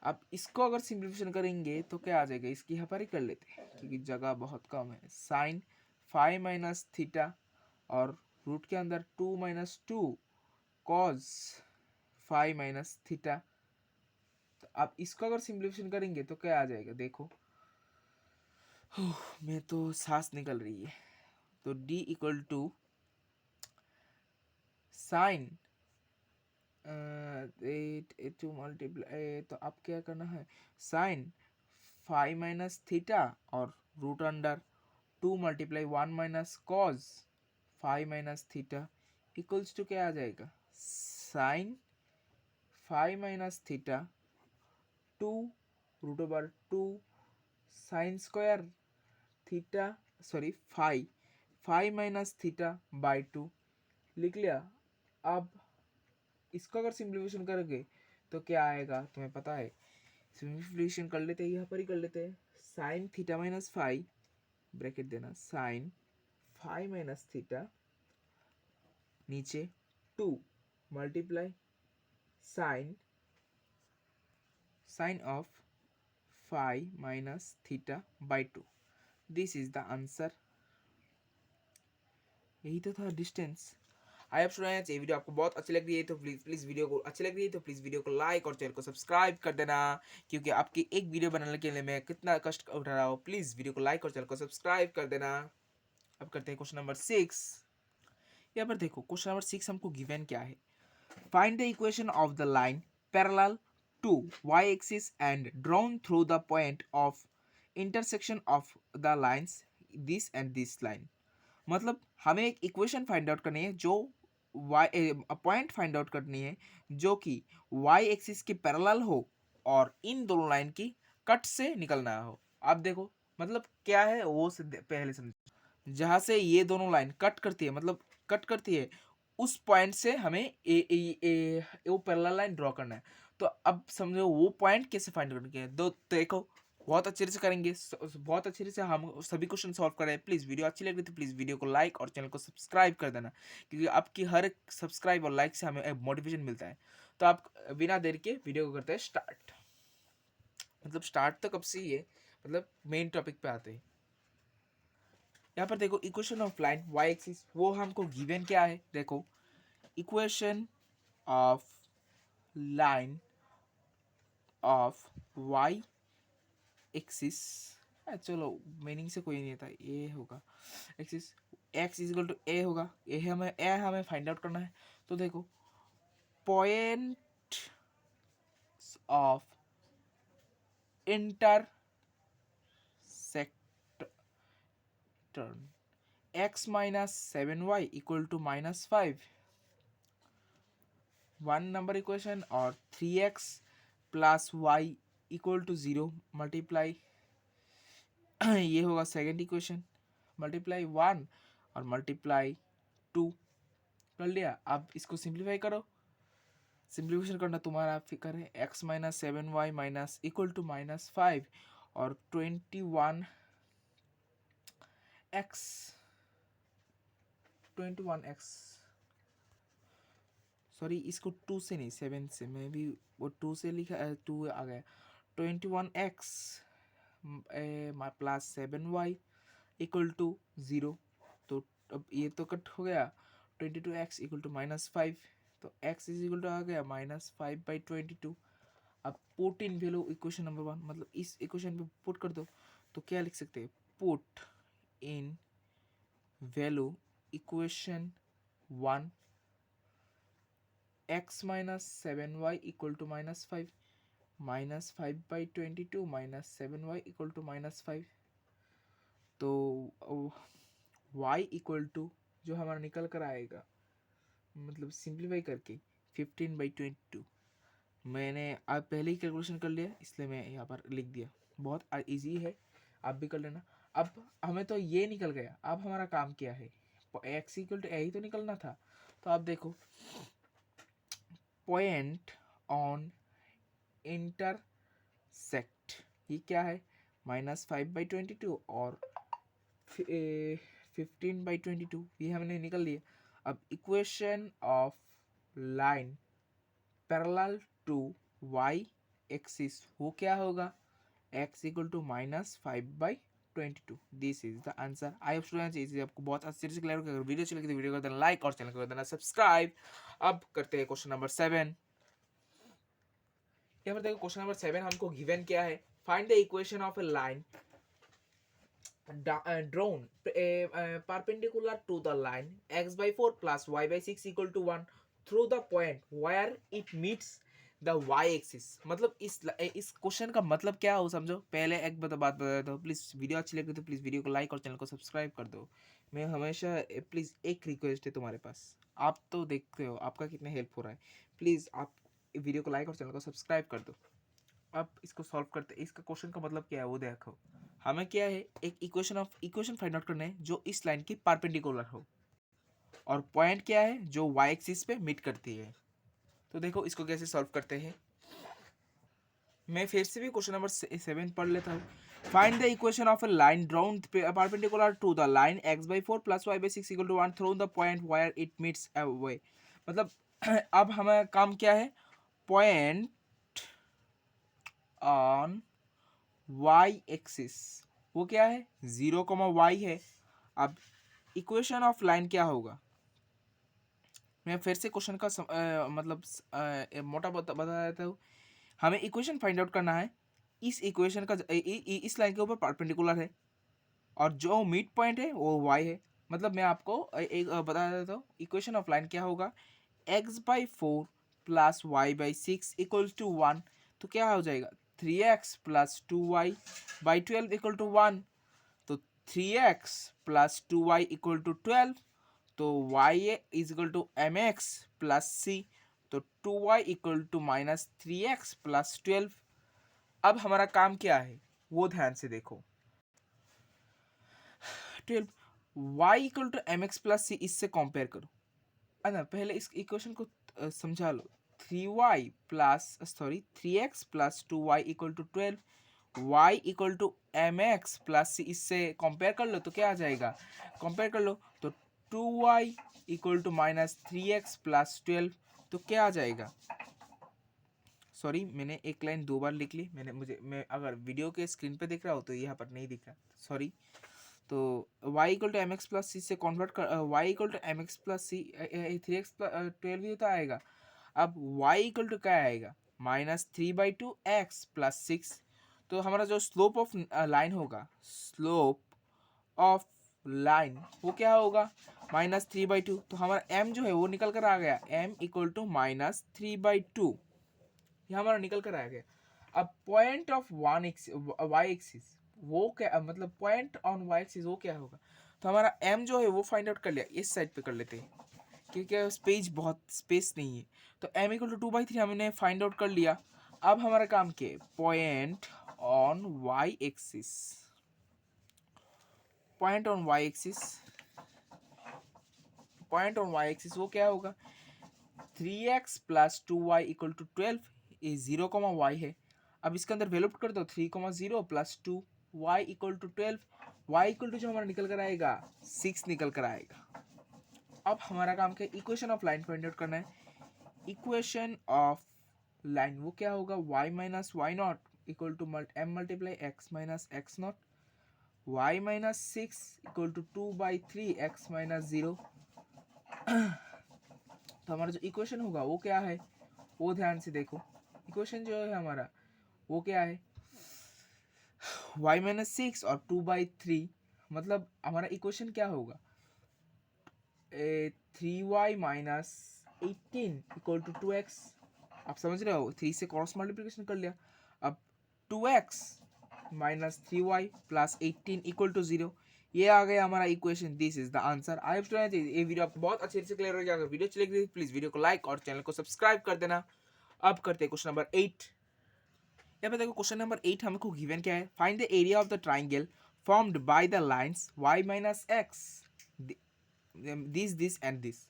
अब इसको अगर सिंप्लीफिकेशन करेंगे तो क्या आ जाएगा, इसकी यहाँ पर ही कर लेते हैं क्योंकि जगह बहुत कम है, साइन फाइव माइनस थीटा और रूट के अंदर two minus two cos five minus theta. तो अब इसको अगर सिंप्लीफिकेशन करेंगे तो क्या आ जाएगा, देखो मैं तो सांस निकल रही है। तो d equal to sine two multiply, तो अब क्या करना है, साइन फाइव माइनस थीटा और root under two multiply one minus cos five minus theta equals to क्या आ जाएगा, sine five minus theta two root over two sine square theta, sorry five minus theta by two, लिख लिया। अब इसको अगर simplification करोगे तो क्या आएगा तुम्हें पता है, सिंप्लीफिकेशन कर लेते हैं, यहाँ पर ही कर लेते हैं, sine theta minus five bracket देना, साइन फाइव माइनस थीटा नीचे two multiply sine sine of five minus theta by two, this is the answer. यही तो था डिस्टेंस। आई होप स्टूडेंट्स ये वीडियो आपको बहुत अच्छी लग रही है तो प्लीज़ वीडियो को अच्छी लग रही है तो प्लीज़ वीडियो को लाइक और चैनल को सब्सक्राइब कर देना, क्योंकि आपकी एक वीडियो बनाने के लिए मैं कितना कष्ट उठा रहा हूँ। प्लीज़ वीडियो को लाइक और चैनल को सब्सक्राइब कर देना। अब करते हैं क्वेश्चन नंबर 6। यहाँ पर देखो क्वेश्चन नंबर 6 हमको गिवन क्या है, find the equation of the line parallel to y axis and drawn through the point of intersection of the lines this and this line. मतलब हमें एक इक्वेशन फाइंड आउट करनी है जो वाई पॉइंट फाइंड आउट करनी है जो कि वाई एक्सिस के पैरेलल हो और इन दोनों लाइन की कट से निकलना हो। अब देखो मतलब क्या है वो पहले समझो, जहाँ से ये दोनों लाइन कट करती है, मतलब कट करती है उस पॉइंट से हमें वो पैरेलल लाइन ड्रॉ करना है। तो अब समझो वो पॉइंट कैसे फाइंड करके है, दो देखो बहुत अच्छे से करेंगे, बहुत अच्छे से हम सभी क्वेश्चन सॉल्व कर रहे हैं। प्लीज़ वीडियो अच्छी लग रही तो प्लीज़ वीडियो को लाइक और चैनल को सब्सक्राइब कर देना, क्योंकि आपकी हर एक सब्सक्राइब और लाइक से हमें एक मोटिवेशन मिलता है। तो आप बिना देर के वीडियो को करते हैं स्टार्ट। मतलब स्टार्ट तो कब से ही है, मतलब मेन टॉपिक पे आते हैं। यहाँ पर देखो equation of line y axis, वो हमको गिवन क्या है, देखो equation of line of y axis, चलो मीनिंग से कोई नहीं था, ए होगा axis, x is equal to a होगा, ए हमें फाइंड आउट करना है। तो देखो point of intersection x minus 7y equal to minus 5, one number equation, और 3x plus y equal to 0 multiply ये होगा सेकेंड इक्वेशन, मल्टीप्लाई 1 और मल्टीप्लाई 2 कर लिया। अब इसको सिंप्लीफाई करो, सिंप्लीफिकेशन करना तुम्हारा फिक्र है। X minus 7y minus equal to -5 और 21x सॉरी, इसको 2 से नहीं 7 से, मैं भी वो 2 से लिखा, 2 आ गया। 21x plus 7y equal to 0। तो अब ये तो कट हो गया। 22x इक्वल टू -5, तो x इज इक्वल टू आ गया -5/22। अब put in value equation number 1, मतलब इस इक्वेशन पे पुट कर दो। तो क्या लिख सकते हैं? Put in value equation 1, x minus 7y equal to -5, -5/22 minus 7y equal to -5। तो y इक्वल टू जो हमारा निकल कर आएगा, मतलब सिंप्लीफाई करके 15/22। मैंने आप पहले ही कैलकुलेशन कर लिया, इसलिए मैं यहाँ पर लिख दिया। बहुत इजी है, आप भी कर लेना। अब हमें तो ये निकल गया, अब हमारा काम क्या है? x इक्वल टू यही तो निकलना था। तो आप देखो, पॉइंट ऑन इंटरसेक्ट, ये क्या है? -5/22 और 15/22, ये हमने निकल लिया। अब equation of line parallel to y axis, वो क्या होगा? x equal to -5/22। This is the answer. I hope students इसे आपको बहुत अच्छे से क्लियर हो गया। अगर वीडियो अच्छी लगी तो वीडियो को देना लाइक और चैनल को देना सब्सक्राइब। अब करते हैं क्वेश्चन नंबर 7। यहाँ पर देखो क्वेश्चन नंबर 7 हमको गिवन क्या है? Find the equation of A line drawn perpendicular to the line x/4 plus y/6 equal to 1 through the point where it meets the y axis. मतलब इस क्वेश्चन का मतलब क्या हो समझो। पहले एक बात बता दो, प्लीज़ वीडियो अच्छी लगी तो प्लीज़ वीडियो को लाइक और चैनल को सब्सक्राइब कर दो। मैं हमेशा प्लीज़ एक रिक्वेस्ट है तुम्हारे पास, आप तो देखते हो आपका कितना हेल्प हो रहा है, प्लीज़ आप वीडियो को लाइक और चैनल को सब्सक्राइब कर दो। अब इसको सॉल्व करते, इसका क्वेश्चन का मतलब क्या है वो देखो। हमें क्या है, एक इक्वेशन फाइंड आउट करना है जो इस लाइन की परपेंडिकुलर हो, और पॉइंट क्या है जो वाई एक्सिस पे मीट करती है। तो देखो इसको कैसे सॉल्व करते हैं। मैं फिर से भी क्वेश्चन नंबर 7 पढ़ लेता हूँ। Find the equation of a line drawn perpendicular to the line x/4 plus y/6 equal to 1 through the point where it meets a way. मतलब अब हमारा काम क्या है? पॉइंट ऑन वाई एक्सिस, वो क्या है? 0, y है। अब इक्वेशन ऑफ लाइन क्या होगा? मैं फिर से क्वेश्चन का मतलब मोटा बता देता हूँ। हमें इक्वेशन फाइंड आउट करना है। इस इक्वेशन का इस लाइन के ऊपर परपेंडिकुलर है, और जो मिड पॉइंट है वो y है। मतलब मैं आपको एक बता देता हूँ, इक्वेशन ऑफ लाइन क्या होगा? x/4 plus y/6 equals to 1। तो क्या हो जाएगा? 3x plus 2y/12 equal to 1। तो 3x plus 2y equal to 12। तो y is equal to mx plus c। तो 2y equal to -3x plus 12। अब हमारा काम क्या है वो ध्यान से देखो। 12 y equal to mx plus c, इससे कंपेयर करो। ना पहले इस इक्वेशन को समझा लो। 3x plus 2y equal to 12, y equal to mx plus c, इससे कंपेयर कर लो तो क्या आ जाएगा? कंपेयर कर लो तो 2y equal to -3x plus 12। तो क्या आ जाएगा? सॉरी, मैंने एक लाइन 2 बार लिख ली। मैं अगर वीडियो के स्क्रीन पे देख रहा हो तो यहाँ पर नहीं दिख रहा, सॉरी। तो y equal to m x plus c से कन्वर्ट कर, y equal to m x plus c 3x 12 ही तो आएगा। अब y इक्वल टू क्या आएगा? -3/2x plus 6। तो हमारा जो स्लोप ऑफ लाइन होगा, स्लोप ऑफ लाइन वो क्या होगा? -3/2। तो हमारा m जो है वो निकल कर आ गया, m इक्वल टू -3/2, ये हमारा निकल कर आ गया। अब पॉइंट ऑफ वाई एक्सिस वो क्या, मतलब पॉइंट ऑन वाई एक्सिस वो क्या होगा? तो हमारा m जो है वो फाइंड आउट कर लिया, इस साइड पे कर लेते हैं क्योंकि स्पेस नहीं है। तो m इक्वल टू 2/3 हमने फाइंड आउट कर लिया। अब हमारा काम क्या है? Point on y axis, point on y axis वो क्या होगा? 3x plus 2y equal to 12, ये 0 कॉमा वाई है। अब इसके अंदर वैल्यू पुट कर दो, 3 comma 0 plus 2 y equal to 12, y equal to जो हमारा निकल कर आएगा 6 निकल कर आएगा। अब हमारा काम क्या है, equation of line find out करना है। इक्वेशन ऑफ लाइन वो क्या होगा, y minus y not equal to m multiply x minus x not, y minus 6 equal to 2/3 x minus 0। तो हमारा जो इक्वेशन होगा वो क्या है, वो ध्यान से देखो। इक्वेशन जो है हमारा वो क्या है, y माइनस 6 और 2/3, मतलब हमारा इक्वेशन क्या होगा, 3y minus 18 equal to 2x। आप समझ रहे हो, 3 से क्रॉस मल्टीप्लिकेशन कर लिया। अब 2x minus 3y plus 18 equal to 0, ये आ गया हमारा equation. This is the answer. I hope ये वीडियो आपको बहुत अच्छे से क्लियर हो जाएगा। वीडियो चलेगी प्लीज वीडियो को लाइक और चैनल को सब्सक्राइब कर देना। अब करते हैं क्वेश्चन नंबर 8। यहाँ पे देखो क्वेश्चन नंबर 8 हमको गिवन क्या है, find the area of the triangle formed by the lines y minus x, this and this,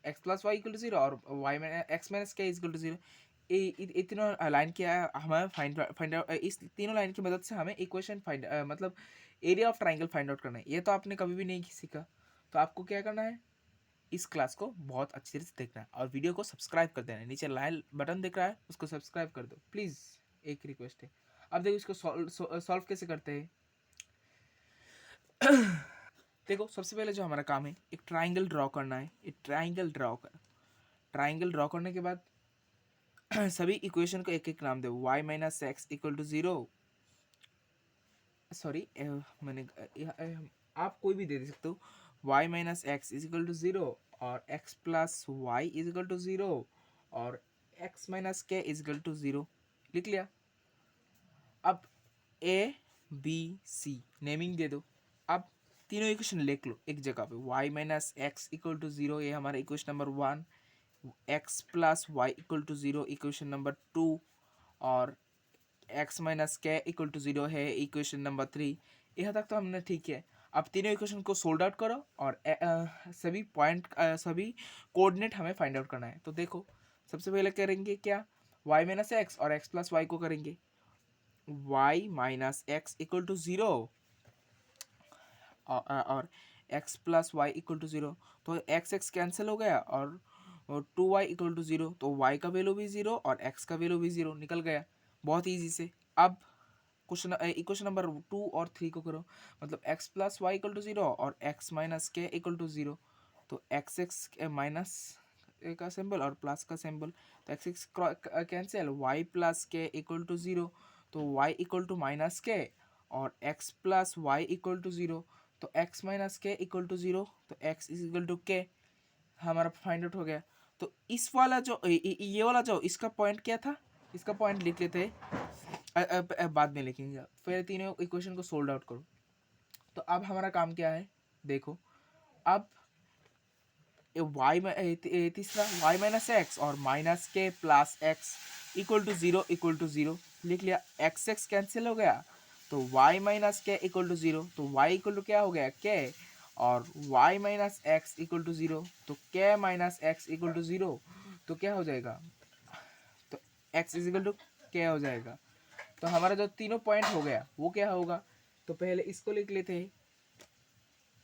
x plus y equal to 0 और y x minus k equal to 0। ये तीनों line क्या है हमें find out, इस तीनों लाइन की मदद से हमें इक्वेशन फाइंड मतलब area of triangle find out करना है। ये तो आपने कभी भी नहीं सीखा, तो आपको क्या करना है, इस क्लास को बहुत अच्छे से देखना है और वीडियो को सब्सक्राइब कर देना है। नीचे लाल बटन दिख रहा है, उसको सब्सक्राइब कर दो प्लीज़, एक रिक्वेस्ट है। अब देखो इसको सॉल्व कैसे करते हैं। देखो सबसे पहले जो हमारा काम है, एक ट्राइंगल ड्रॉ करना है। एक ट्राइंगल ड्रॉ करने के बाद सभी इक्वेशन को एक एक नाम दो। y minus x equal to 0, sorry मैंने आप कोई भी दे सकते हो। y minus x is equal to 0 और x plus y is equal to 0 और x minus k is equal to 0, लिख लिया। अब a b c नेमिंग दे दो। अब तीनों इक्वेशन लिख लो एक जगह पे। y minus x equal to 0, ये हमारा equation number 1। x plus y equal to 0 equation number 2 और x minus k equal to 0 है इक्वेशन नंबर 3। यहाँ तक तो हमने ठीक है। अब तीनों इक्वेशन को सोल्ड आउट करो और सभी पॉइंट सभी कोऑर्डिनेट हमें फाइंड आउट करना है। तो देखो सबसे पहले करेंगे क्या, y माइनस एक्स और x प्लस वाई को करेंगे। y minus x equal to 0 और x plus y equal to 0, तो x कैंसिल हो गया और 2y इक्वल टू 0, तो y का वैल्यू भी 0 और x का वैल्यू भी 0 निकल गया, बहुत ईजी से। अब क्वेश्चन इक्वेशन नंबर 2 और 3 को करो, मतलब x plus y equal to 0 और x minus k equal to 0, तो x माइनस का सिंबल और प्लस का सिंबल, तो x cancel, y plus k equal to 0, तो y equal to minus k और x plus y equal to 0, तो x minus k equal to 0, तो x is equal to के, हमारा फाइंड आउट हो गया। तो इस वाला जो ये वाला जो इसका पॉइंट क्या था, इसका पॉइंट लिख लेते हैं, बाद में लिखेंगे। फिर तीनों इक्वेशन को सोल्व आउट करो। तो अब हमारा काम क्या है, देखो अब तीसरा y माइनस एक्स और minus k plus x equal to 0 equal to 0 लिख लिया। x कैंसिल हो गया, तो y minus k equal to 0, तो y इक्वल टू क्या हो गया के, और y minus x equal to 0, तो के माइनस एक्स इक्वल टू 0, तो क्या हो जाएगा, तो x इज इक्वल टू के हो जाएगा। तो हमारा जो तीनों पॉइंट हो गया वो क्या होगा, तो पहले इसको लिख लेते हैं,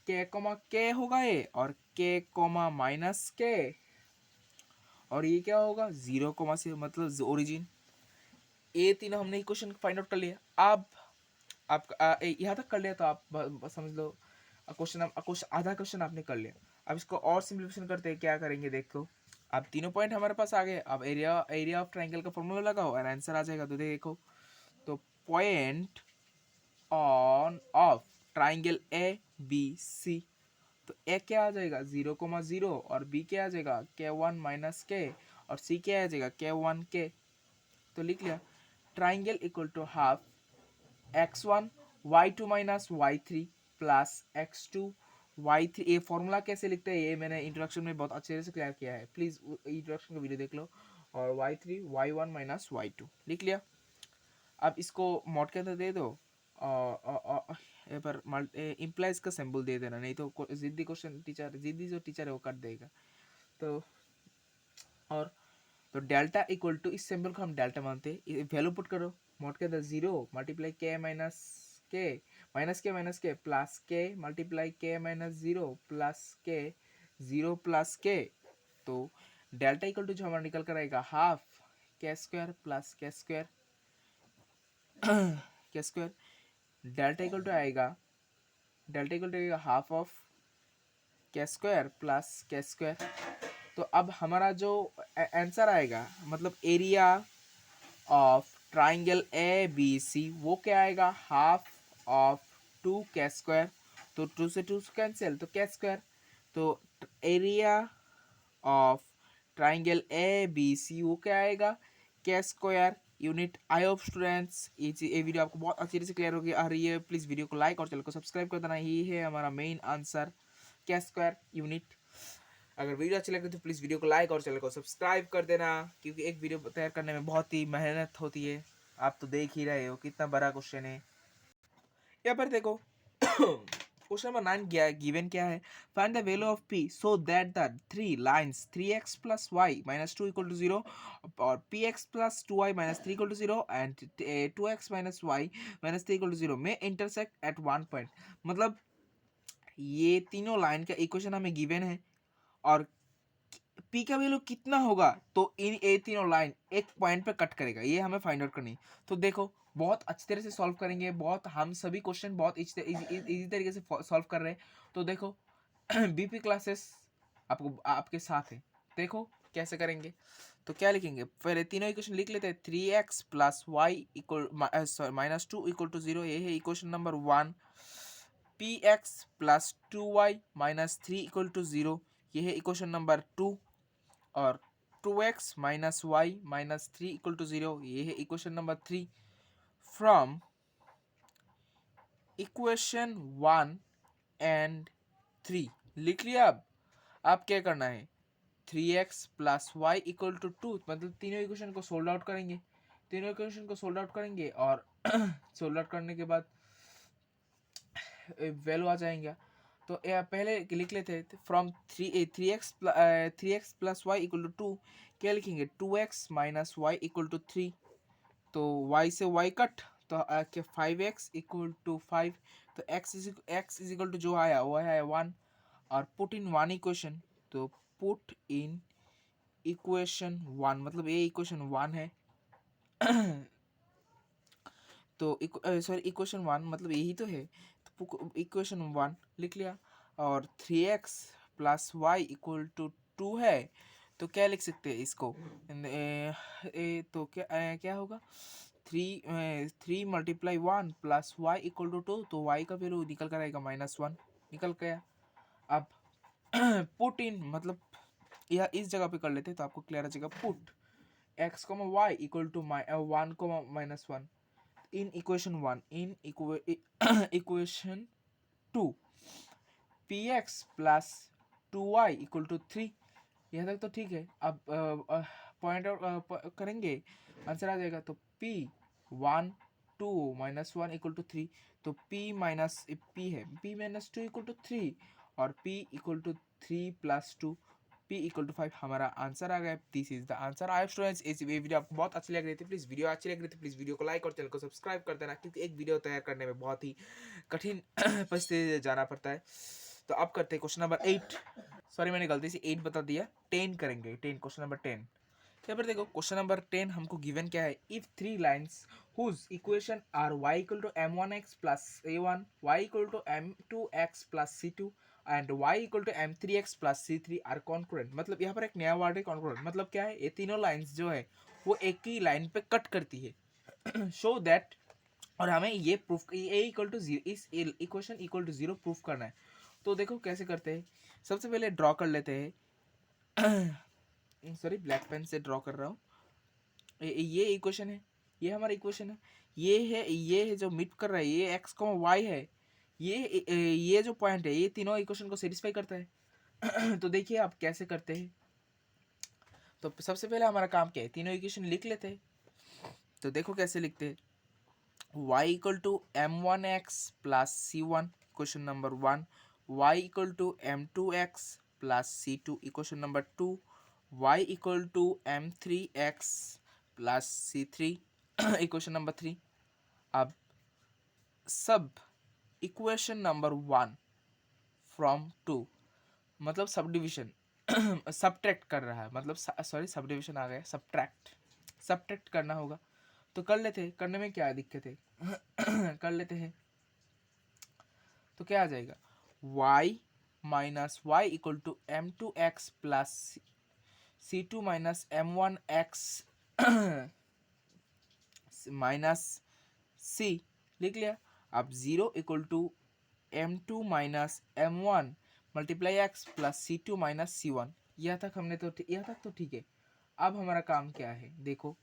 के कोमा के होगा ये, और के कोमा माइनस के, और ये क्या होगा 0 कोमा से मतलब ओरिजिन। ये तीनों हमने इक्वेशन फाइंड आउट कर लिया। अब आप यहाँ तक कर लिया तो आप समझ लो क्वेश्चन आधा क्वेश्चन आपने कर लिया। अब इसको और सिंप्लीफिकेशन करते हैं, क्या करेंगे देखो। अब तीनों पॉइंट हमारे पास आ गए। अब एरिया ऑफ ट्राइंगल का फॉर्मूला लगाओ और आंसर आ जाएगा। तो देखो, तो point on of triangle A B C, तो ए क्या आ जाएगा 0,0 और बी क्या आ जाएगा k1 माइनस के और सी क्या आ जाएगा k1 के। तो लिख लिया, triangle equal to half x1 y2 minus y3 plus x2 y3। ये फॉर्मूला कैसे लिखते हैं ये मैंने इंट्रोडक्शन में बहुत अच्छे से क्लियर किया है, प्लीज़ इंट्रोडक्शन का वीडियो देख लो। और y3 y1 माइनस y2 लिख लिया। अब इसको मॉड के अंदर दे दो और ये पर इम्प्लाइज का सिंबल दे देना, नहीं तो जिद्दी क्वेश्चन टीचर जिद्दी जो टीचर है वो कर देगा। तो और तो डेल्टा इक्वल टू, इस सिंबल को हम डेल्टा मानते हैं, वैल्यू पुट करो, मॉड के अंदर 0 मल्टीप्लाई के माइनस के प्लस के मल्टीप्लाई के माइनस 0 प्लस के 0 प्लस के। तो डेल्टा इक्वल टू जो हमारा निकल कर आएगा half k square plus k square k square. Delta equal to आएगा half of k square plus k square. तो अब हमारा जो आंसर आएगा, मतलब area of triangle A B C, वो क्या आएगा, हाफ ऑफ 2 के स्क्वायर। तो 2 से 2 कैंसिल, तो के स्क्वायर। तो area of triangle A B C वो क्या आएगा, k square unit. I hope students ये वीडियो आपको बहुत अच्छी तरह से क्लियर होगी आ रही है। प्लीज़ वीडियो को लाइक और चैनल को सब्सक्राइब कर देना। ये है हमारा मेन आंसर, के स्क्वायर यूनिट। अगर वीडियो अच्छी लगे तो प्लीज़ वीडियो को लाइक और चैनल को सब्सक्राइब कर देना, क्योंकि एक वीडियो तैयार करने में बहुत ही मेहनत होती है। आप तो देख ही रहे हो कितना बड़ा क्वेश्चन है। यहाँ पर देखो क्वेश्चन नंबर 9 गिवन क्या है, find the value of p so that the three lines 3x plus y minus 2 equal to 0 और px plus 2y minus 3 equal to 0 and 2x minus y minus 3 equal to 0 में intersect at one point. मतलब ये तीनों line का equation हमें given है और P का वैल्यू कितना होगा तो इन ए तीनों लाइन एक पॉइंट पे कट करेगा, ये हमें फाइंड आउट करनी है। तो देखो बहुत अच्छी तरह से सॉल्व करेंगे, बहुत हम सभी क्वेश्चन बहुत इजी तरीके से सॉल्व कर रहे हैं। तो देखो बीपी क्लासेस आपको आपके साथ है, देखो कैसे करेंगे। तो क्या लिखेंगे, पहले तीनों इक्वेशन लिख लेते हैं। 3x plus y equal minus 2 equal to 0, ये है equation number 1। px plus 2y minus 3 equal to 0, ये है इक्वेशन नंबर 2। और 2x minus y minus 3 equal to 0, ये है equation number 3 from equation 1 and 3। लिख लिया। अब क्या करना है, 3x plus y equal to 2, मतलब तीनों इक्वेशन को सोल्व आउट करेंगे। और सोल्व आउट करने के बाद वैल्यू आ जाएंगे। तो पहले लिख लेते हैं, from 3x plus y equal to 2, क्या लिखेंगे, 2x minus y equal to 3। तो y से y कट, तो 5x इक्वल टू 5। तो x इज इक्वल टू जो आया वो है 1। और पुट इन वन इक्वेशन, तो पुट इन इक्वेशन 1, मतलब ये इक्वेशन 1 है। तो सॉरी इक्वेशन 1 मतलब यही तो है। तो इक्वेशन 1 लिख लिया। और 3x plus y equal to 2 है, तो क्या लिख सकते हैं इसको, तो क्या होगा, 3 multiply 1 plus y equal to 2, तो y का वैल्यू निकल कर आएगा -1, निकल गया। अब पुट इन, मतलब यह इस जगह पे कर लेते हैं तो आपको क्लियर आ जाएगा। Put x y equal to 1 minus 1 in equation 1 in equation 2 px plus 2y equal to 3। यहाँ तक तो ठीक है। अब पॉइंट आउट करेंगे, आंसर आ जाएगा। तो p 1 2 माइनस 1 इक्वल टू 3, तो p माइनस p है, p माइनस 2 इक्वल टू 3 और p equal to 3 plus 2, p equal to 5 हमारा आंसर आ गया। This is the answer. I students, इस वीडियो आपको बहुत अच्छी लग रही थी, प्लीज़ वीडियो अच्छी लग रही थी प्लीज़ वीडियो को लाइक और चैनल को सब्सक्राइब कर देना, क्योंकि एक वीडियो तैयार करने में बहुत ही कठिन परिस्थिति जाना पड़ता है। तो अब करते हैं क्वेश्चन नंबर 8। सॉरी मैंने गलती से 8 बता दिया, 10 करेंगे। 10 क्वेश्चन नंबर 10। यहाँ पर देखो क्वेश्चन नंबर 10 हमको गिवन क्या है, if three lines whose equation are y equal to m1x plus a1, y equal to m2x plus c2 and y equal to m3x plus c3 are congruent। मतलब यहाँ पर एक नया वर्ड है congruent, मतलब क्या है, ये तीनों लाइन्स जो है वो एक ही लाइन पे कट करती है। शो दैट, और हमें ये proof A equal to zero, इस इक्वेशन इक्वल टू 0 प्रूफ करना है। तो देखो कैसे करते हैं, सबसे पहले ड्रॉ कर लेते हैं। सॉरी ब्लैक पेन से ड्रॉ कर रहा हूँ। ये इक्वेशन है, ये हमारा इक्वेशन है। ये है जो मीट कर रहा है, ये एक्स वाई है। ये जो पॉइंट है ये तीनों इक्वेशन को सेटिस्फाई करता है। तो देखिए आप कैसे करते हैं। तो सबसे पहले हमारा काम क्या है, तीनों इक्वेशन लिख लेते हैं। तो देखो कैसे लिखते हैं, y equal to m1x plus c1 equation number 1, y equal to m2x plus c2 equation number 2, y equal to m3x plus c3 equation number 3। अब सब इक्वेशन नंबर 1 फ्रॉम 2, मतलब सब डिविजन सब्ट्रैक्ट कर रहा है, मतलब सॉरी सब डिविजन आ गया, subtract करना होगा। तो कर लेते हैं, करने में क्या दिक्कत है कर लेते हैं। तो क्या आ जाएगा, y minus y equal to m2x plus c2 minus m1x minus c लिख लिया। अब 0 equal to m2 minus m1 multiply x plus c2 minus c1। यह तक हमने तो यह तक तो ठीक है। अब हमारा काम क्या है, देखो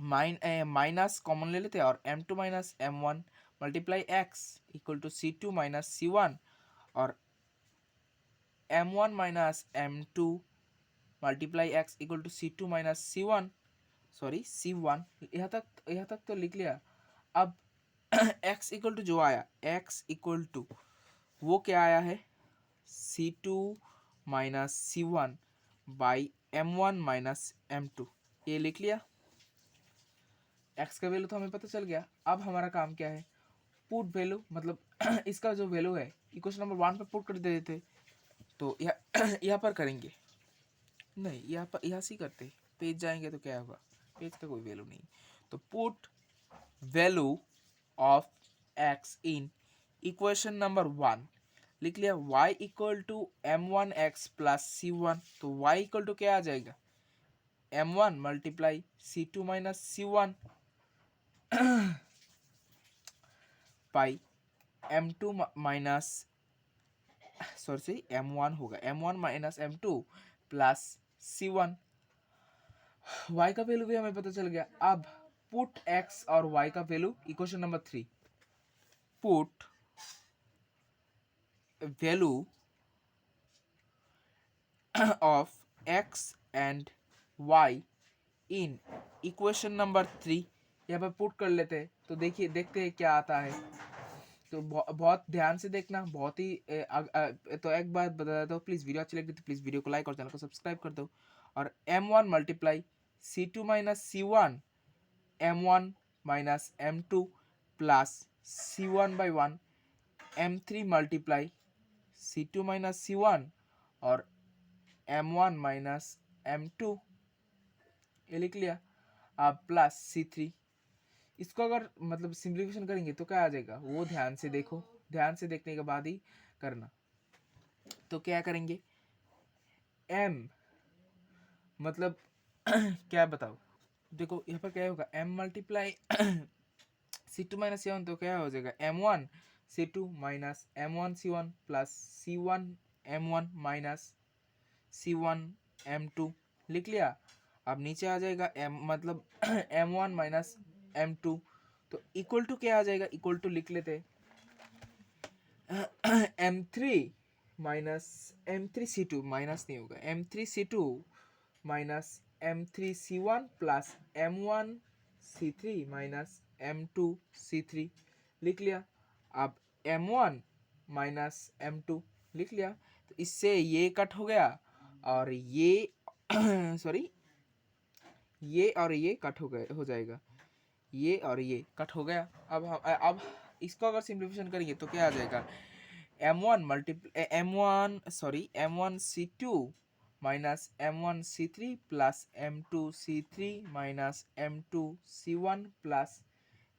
माइनस कॉमन ले लेते हैं और m2 minus m1 multiply x equal to c2 minus c1 और m1 minus m2 multiply x equal to c2 minus c1, sorry c1। यह तक तो लिख लिया। अब x इक्वल टू जो आया, x इक्वल टू वो क्या आया है, c2 minus c1 by m1 minus m2, ये लिख लिया। x का वैल्यू तो हमें पता चल गया। अब हमारा काम क्या है, पुट वैल्यू, मतलब इसका जो वैल्यू है इक्वेशन नंबर 1 पे पुट कर दे देते। तो यहाँ पर करेंगे, नहीं यहाँ से करते, पेज जाएंगे तो क्या होगा, पेज का कोई वैल्यू नहीं। तो put value of x in equation number 1 लिख लिया। y equal to m1x plus c1, तो y इक्वल टू क्या आ जाएगा, m1 multiply c2 minus c1 पाई m2 माइनस सॉरी m1 होगा, m1 minus m2 plus c1। y का value भी हमें पता चल गया। अब पुट x और y का value equation number 3, put value of x and y in equation number 3 यहाँ पर पुट कर लेते हैं। तो देखिए, देखते हैं क्या आता है। तो बहुत ध्यान से देखना, बहुत ही तो एक बात बता देता हूँ, प्लीज़ वीडियो अच्छी लगी तो प्लीज़ वीडियो को लाइक और चैनल को सब्सक्राइब कर दो। और m1 multiply c2 minus c1 m1 minus m2 plus c1 by 1 m3 multiply c2 minus c1 और m1 माइनस m2, ये लिख लिया। अब प्लस c3, इसको अगर मतलब सिंप्लीफिकेशन करेंगे तो क्या आ जाएगा, वो ध्यान से देखो, ध्यान से देखने के बाद ही करना। तो क्या करेंगे, m मतलब क्या बताओ, देखो यहाँ पर क्या होगा, m multiply c2 minus c1, तो क्या हो जाएगा m1 c2 minus m1 c1 plus c1 m1 minus c1 m2, लिख लिया। अब नीचे आ जाएगा m मतलब m1 माइनस m2, तो इक्वल टू क्या आ जाएगा, इक्वल टू लिख लेते m3 minus m3 c2 minus नहीं होगा, m3 c2 minus m3 c1 plus m1 c3 minus m2 c3, लिख लिया। अब m1 माइनस m2 लिख लिया। तो इससे ये कट हो गया और ये सॉरी ये और ये कट हो गए, हो जाएगा, ये और ये कट हो गया। अब इसको अगर सिंप्लीफिकेशन करेंगे तो क्या आ जाएगा, m1 c2 minus m1 c3 plus m2 c3 minus m2 c1 plus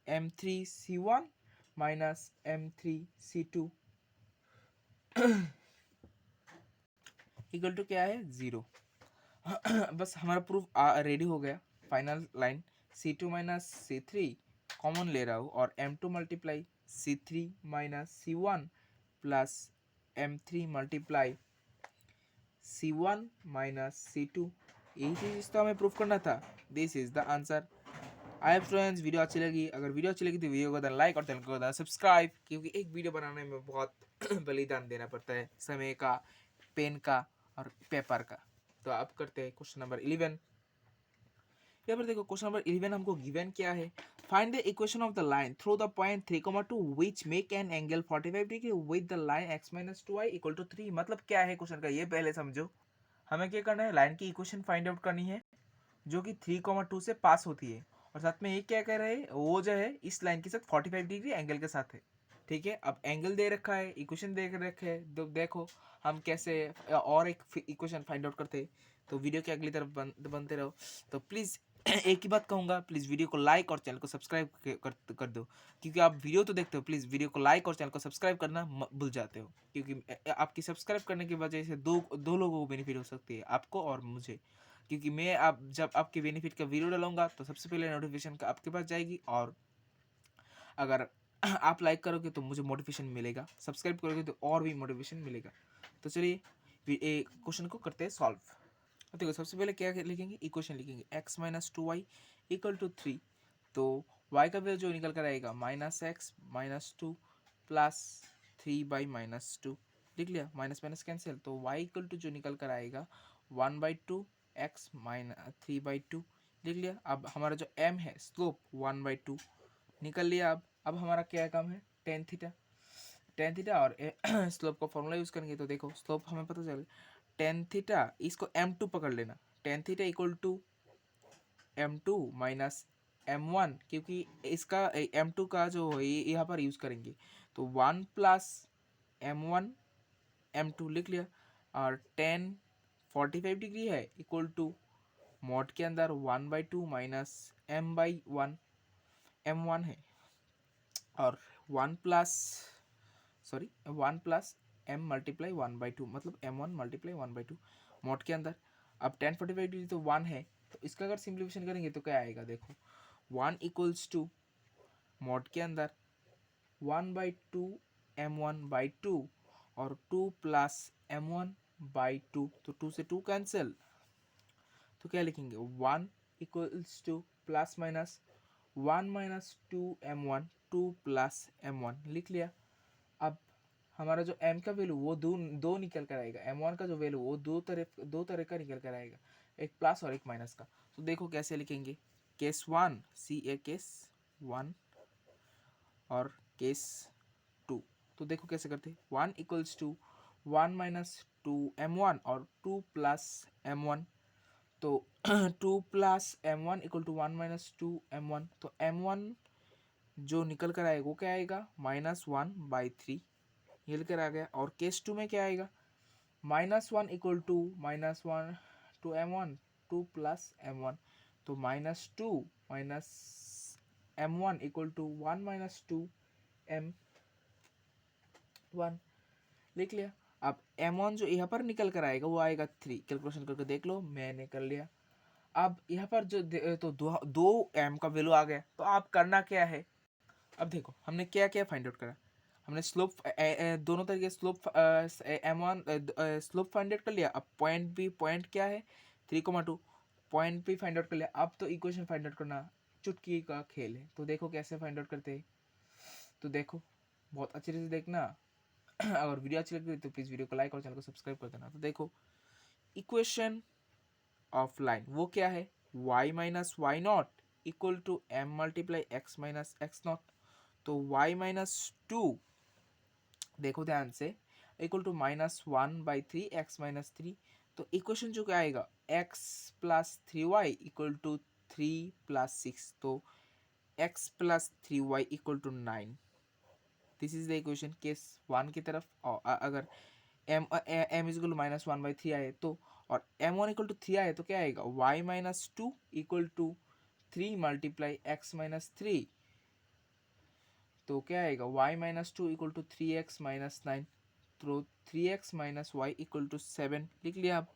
m3 c1 minus m3 c2 equal to क्या है, 0। बस हमारा प्रूफ रेडी हो गया। Final line c2 minus c3 common ले रहा हूँ और m2 multiply c3 minus c1 plus m3 multiply c1 minus c2, यही चीज़ तो हमें प्रूफ करना था। This is the answer. I friends, video अच्छी लगी, अगर वीडियो अच्छी लगी तो वीडियो को लाइक और चैनल को सब्सक्राइब, क्योंकि एक वीडियो बनाने में बहुत बलिदान देना पड़ता है, समय का, पेन का और पेपर का। तो अब करते हैं क्वेश्चन नंबर 11। यहाँ पर देखो क्वेश्चन नंबर 11 हमको गिवन क्या है, find the equation of the line through the point 3,2 which make an angle 45 degree with the line x-2y equal to 3। मतलब क्या है क्वेश्चन का, ये पहले समझो। हमें क्या करना है, लाइन की इक्वेशन फाइंड आउट करनी है जो कि 3,2 से पास होती है, और साथ में ये क्या कह रहे हैं, वो जो है इस लाइन के साथ 45 डिग्री एंगल के साथ है। ठीक है, अब एंगल दे रखा है, इक्वेशन दे रखे है, तो देखो हम कैसे और एक इक्वेशन फाइंड आउट करते हैं। तो वीडियो के अगली तरफ बनते रहो। तो प्लीज़ एक ही बात कहूँगा, प्लीज़ वीडियो को लाइक और चैनल को सब्सक्राइब कर दो, क्योंकि आप वीडियो तो देखते हो, प्लीज़ वीडियो को लाइक और चैनल को सब्सक्राइब करना भूल जाते हो, क्योंकि आपकी सब्सक्राइब करने की वजह से दो लोगों को बेनिफिट हो सकती है, आपको और मुझे। क्योंकि मैं आप जब आपके बेनिफिट का वीडियो डालूंगा तो सबसे पहले नोटिफिकेशन का आपके पास जाएगी, और अगर आप लाइक करोगे तो मुझे मोटिवेशन मिलेगा, सब्सक्राइब करोगे तो और भी मोटिवेशन मिलेगा। तो चलिए क्वेश्चन को करते हैं सॉल्व। देखो सबसे पहले क्या लिखेंगे, इक्वेशन लिखेंगे x-2y इक्वल टू 3। तो y का वैल्यू जो निकल कर आएगा -x-2 प्लस 3/-2। लिख लिया, माइनस माइनस कैंसिल, तो y इक्वल टू जो निकल कर आएगा 1/2 x माइनस 3/2। लिख लिया। अब हमारा जो m है स्लोप 1/2 निकल लिया। अब हमारा क्या काम है, टेन थीटा और स्लोप का फॉर्मूला यूज करेंगे। तो देखो स्लोप हमें पता चल, टेन थीटा, इसको m2 पकड़ लेना, tan theta equal to m2 minus m1, क्योंकि इसका m2 का जो है यहाँ पर यूज करेंगे, तो 1 प्लस m1 m2 लिख लिया। और टेन 45 डिग्री है इक्वल टू मॉड के अंदर 1/2 माइनस m/1 m1 है, और 1 प्लस m मल्टीप्लाई 1/2, मतलब m1 मल्टीप्लाई 1/2 मॉड के अंदर। अब 1045 डिग्री तो 1 है, तो इसका अगर सिंप्लीफिकेशन करेंगे तो क्या आएगा, देखो 1 इक्वल्स टू मॉड के अंदर 1/2 m1/2 और 2 प्लस m1/2, तो 2 से 2 कैंसिल, तो क्या लिखेंगे 1 equals two plus minus 1 minus 2m1 2 plus m1 लिख लिया। अब हमारा जो m का वैल्यू वो दो निकल कर आएगा, m1 का जो वैल्यू वो दो तरह का निकल कर आएगा, एक प्लस और एक माइनस का। तो देखो कैसे लिखेंगे, केस 1 केस 1 और केस 2। तो देखो कैसे करते, 1 इक्वल्स टू 1 माइनस 2m1 और 2 प्लस m1, तो 2 plus m1 equal to 1 minus 2m1, तो m1 जो निकल कर आएगा वो क्या आएगा, -1/3 निकल कर आ गया। और केस 2 में क्या आएगा, -1 equal to -1 2m1 2 plus m1, तो -2 minus m1 equal to 1 minus 2m1 लिख लिया। अब m1 जो यहाँ पर निकल कर आएगा वो आएगा 3, कैलकुलेशन करके देख लो, मैंने कर लिया। अब यहाँ पर जो तो दो m का वैल्यू आ गया, तो आप करना क्या है, अब देखो हमने क्या क्या फाइंड आउट करा, हमने स्लोप दोनों तरीके slope m1 slope find out कर लिया। अब पॉइंट क्या है 3,2, पॉइंट भी फाइंड आउट कर लिया। अब तो इक्वेशन फाइंड आउट करना चुटकी का खेल है। तो देखो कैसे फाइंड आउट करते हैं, तो देखो बहुत अच्छे से देखना। अगर वीडियो अच्छी लग रही है तो प्लीज़ वीडियो को लाइक और चैनल को सब्सक्राइब कर देना। तो देखो इक्वेशन ऑफ लाइन वो क्या है, y minus y not equal to m multiply x minus x not. तो y माइनस 2 देखो ध्यान से इक्वल टू -1/3 x माइनस 3। तो इक्वेशन जो क्या आएगा, x plus 3y equal to 3 plus 6, तो x plus 3y equal to 9। This is the equation case 1 की तरफ। और अगर m इज इक्वल टू -1/3 आए तो, और m1 इक्वल टू 3 आए तो क्या आएगा, y minus 2 equal to 3 multiply x minus 3, तो क्या आएगा y minus 2 equal to 3x minus 9, तो 3x minus y equal to 7 लिख लिया। आप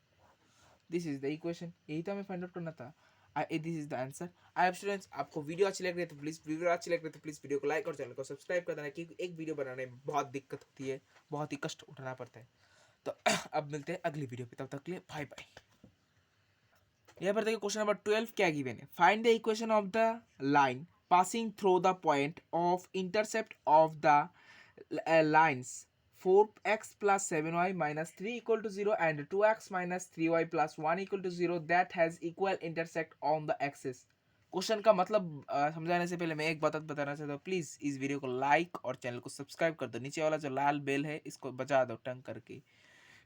दिस इज द इक्वेशन, यही तो हमें फाइंड आउट करना था। This is the answer. I am students, आपको वीडियो अच्छी लग रही है तो प्लीज़ वीडियो को लाइक और चैनल को सब्सक्राइब कर देना, क्योंकि एक वीडियो बनाने में बहुत दिक्कत होती है, बहुत ही कष्ट उठाना पड़ता है। तो अब मिलते हैं अगली वीडियो पे, तब तक के लिए बाय बाय। यहाँ पर देखिए क्वेश्चन नंबर 12 क्या गिवन है, find the equation of the line passing through the point of intercept of the lines 4x plus 7y minus 3 equal to 0 and 2x minus 3y plus 1 equal to 0 that has equal intersect on the axis. Question का मतलब समझाने से पहले मैं एक बात बताना चाहता हूँ, प्लीज़ इस वीडियो को लाइक और चैनल को सब्सक्राइब कर दो। नीचे वाला जो लाल बेल है इसको बजा दो टंग करके।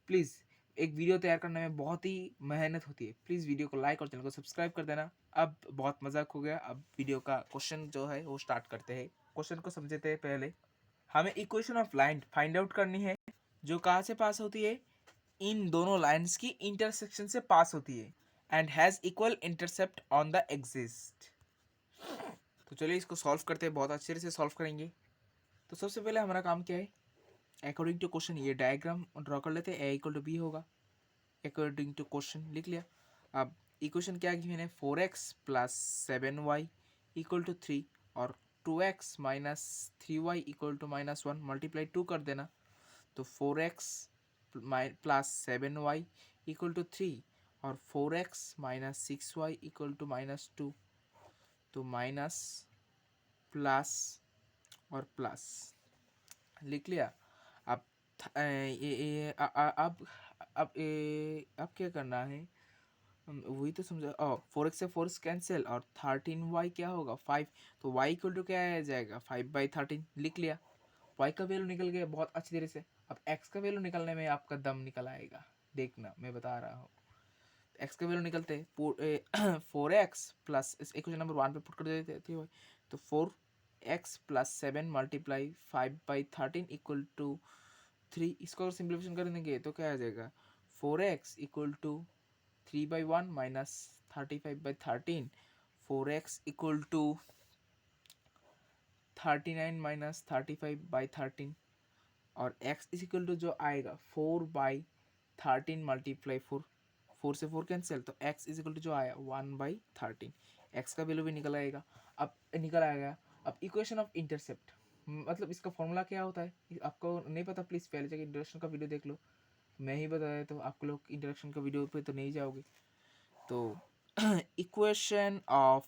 प्लीज़, एक वीडियो तैयार करने में बहुत ही मेहनत होती है। प्लीज़ वीडियो को लाइक और चैनल को सब्सक्राइब कर देना। अब बहुत मजाक हो गया, अब वीडियो का क्वेश्चन जो है वो स्टार्ट करते हैं। क्वेश्चन को समझते हैं। पहले हमें equation of line find out करनी है, जो कहाँ से पास होती है, इन दोनों लाइंस की इंटरसेक्शन से पास होती है and has equal intercept on the exist. तो चलिए इसको सॉल्व करते हैं, बहुत अच्छे से सॉल्व करेंगे। तो सबसे पहले हमारा काम क्या है, अकॉर्डिंग टू क्वेश्चन ये डायग्राम ड्रॉ कर लेते हैं। ए इक्वल टू बी होगा अकॉर्डिंग टू क्वेश्चन, लिख लिया। अब इक्वेशन क्या गिवन है, 4x plus 7y equal to 3 और 2x minus 3y equal to -1 multiply 2 कर देना। तो 4x plus 7y equal to 3 और 4x minus 6y equal to -2। तो माइनस प्लस और प्लस लिख लिया। अब अब क्या करना है, वही तो समझा। 4x से 4 कैंसिल और 13y क्या होगा 5। तो y इक्वल टू क्या आ जाएगा 5/13, लिख लिया। y का वैल्यू निकल गया बहुत अच्छी तरह से। अब x का वैल्यू निकलने में आपका दम निकल आएगा, देखना मैं बता रहा हूँ। x का वैल्यू निकलते 4x प्लस, इस इक्वेशन नंबर 1 पे पुट कर देते थे। तो 4x plus 7 multiply 5/13 equal to 3। इसको अगर सिंप्लीफिकेशन कर देंगे तो क्या आ जाएगा, 4x equal to 3/1 minus 35/13। 4x equal to 39 minus 35/13 और x इज इक्वल टू जो आएगा 4/13 मल्टीप्लाई 4 से 4 कैंसिल। तो x इज इक्वल टू जो आया 1/13। x का वैल्यू भी निकल आएगा। अब निकल आएगा। अब इक्वेशन ऑफ इंटरसेप्ट, मतलब इसका फॉर्मूला क्या होता है, आपको नहीं पता प्लीज़ पहले जाके इंट्रोडक्शन का वीडियो देख लो। मैं ही बताया तो आप लोग इंट्रोडक्शन का वीडियो पे तो नहीं जाओगे। तो equation of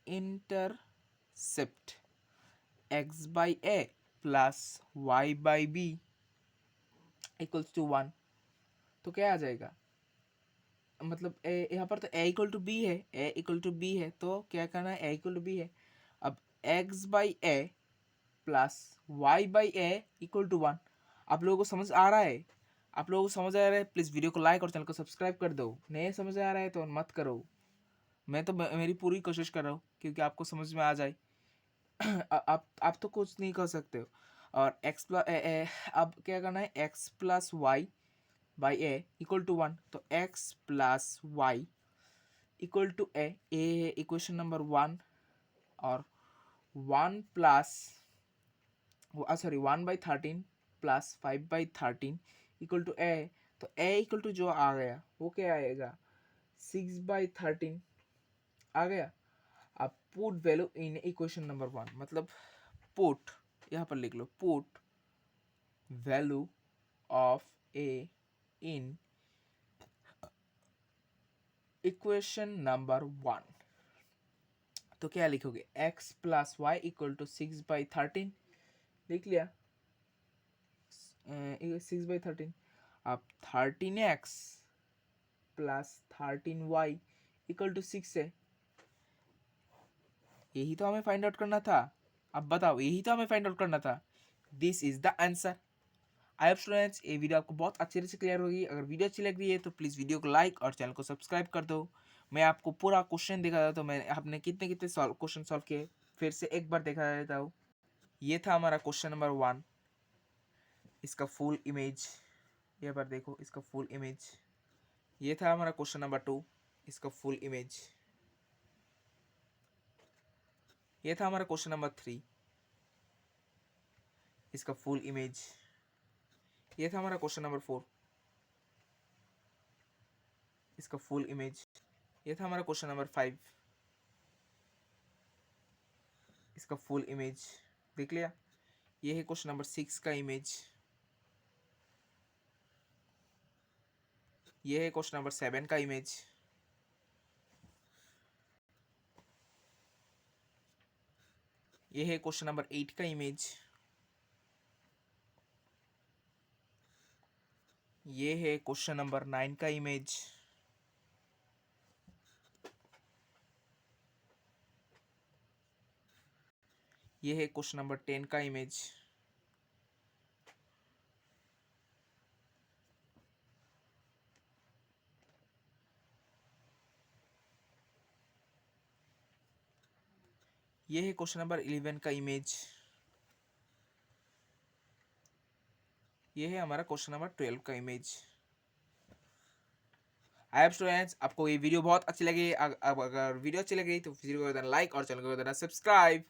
intercept x by A plus y by B equals to 1। तो क्या आ जाएगा, मतलब यहाँ पर तो a इक्वल टू बी है, a इक्वल टू बी है, तो क्या करना है, a इक्वल टू बी है। अब x by A plus y by A equal to 1। आप लोगों को समझ आ रहा है, आप लोगों को समझ आ रहा है, प्लीज़ वीडियो को लाइक और चैनल को सब्सक्राइब कर दो। नहीं समझ आ रहा है तो मत करो, मैं तो मेरी पूरी कोशिश कर रहा हूँ क्योंकि आपको समझ में आ जाए। आप तो कुछ नहीं कर सकते हो। और x प्लस अब क्या करना है, x plus y by A equal to 1। तो x plus y equal to A equation number 1 और 1 plus 1/13 plus 5/13 equal to A. तो ए इक्वल टू जो आ गया वो क्या आएगा 6/13 आ गया। अब put value in equation number 1, मतलब पुट यहाँ पर लिख लो, put value of a in equation number 1। तो क्या लिखोगे, x plus y equal to 6/13, लिख लिया 6/13। अब 13x plus 13y equal to 6 है। यही तो हमें फाइंड आउट करना था। अब बताओ, यही तो हमें फाइंड आउट करना था। This is the answer. I hope students ये वीडियो आपको बहुत अच्छे से क्लियर होगी। अगर वीडियो अच्छी लग रही है तो प्लीज़ वीडियो को लाइक और चैनल को सब्सक्राइब कर दो। मैं आपको पूरा क्वेश्चन दिखा देता हूँ, मैं आपने कितने कितने क्वेश्चन सॉल्व किए फिर से एक बार दिखा देता हूँ। ये था हमारा क्वेश्चन नंबर 1, इसका फुल इमेज यहाँ पर देखो, इसका फुल इमेज। ये था हमारा क्वेश्चन नंबर 2, इसका फुल इमेज। ये था हमारा क्वेश्चन नंबर 3, इसका फुल इमेज। ये था हमारा क्वेश्चन नंबर 4, इसका फुल इमेज। ये था हमारा क्वेश्चन नंबर 5, इसका फुल इमेज। देख लिया। ये है क्वेश्चन नंबर 6 का इमेज। ये है क्वेश्चन नंबर 7 का इमेज। ये है क्वेश्चन नंबर 8 का इमेज। ये है क्वेश्चन नंबर 9 का इमेज। ये है क्वेश्चन नंबर 10 का इमेज। ये है क्वेश्चन नंबर 11 का इमेज। ये है हमारा क्वेश्चन नंबर 12 का इमेज। आई होप स्टूडेंट्स आपको ये वीडियो बहुत अच्छी लगी। अगर वीडियो अच्छी लगी तो वीडियो को कर देना लाइक और चैनल को कर देना सब्सक्राइब।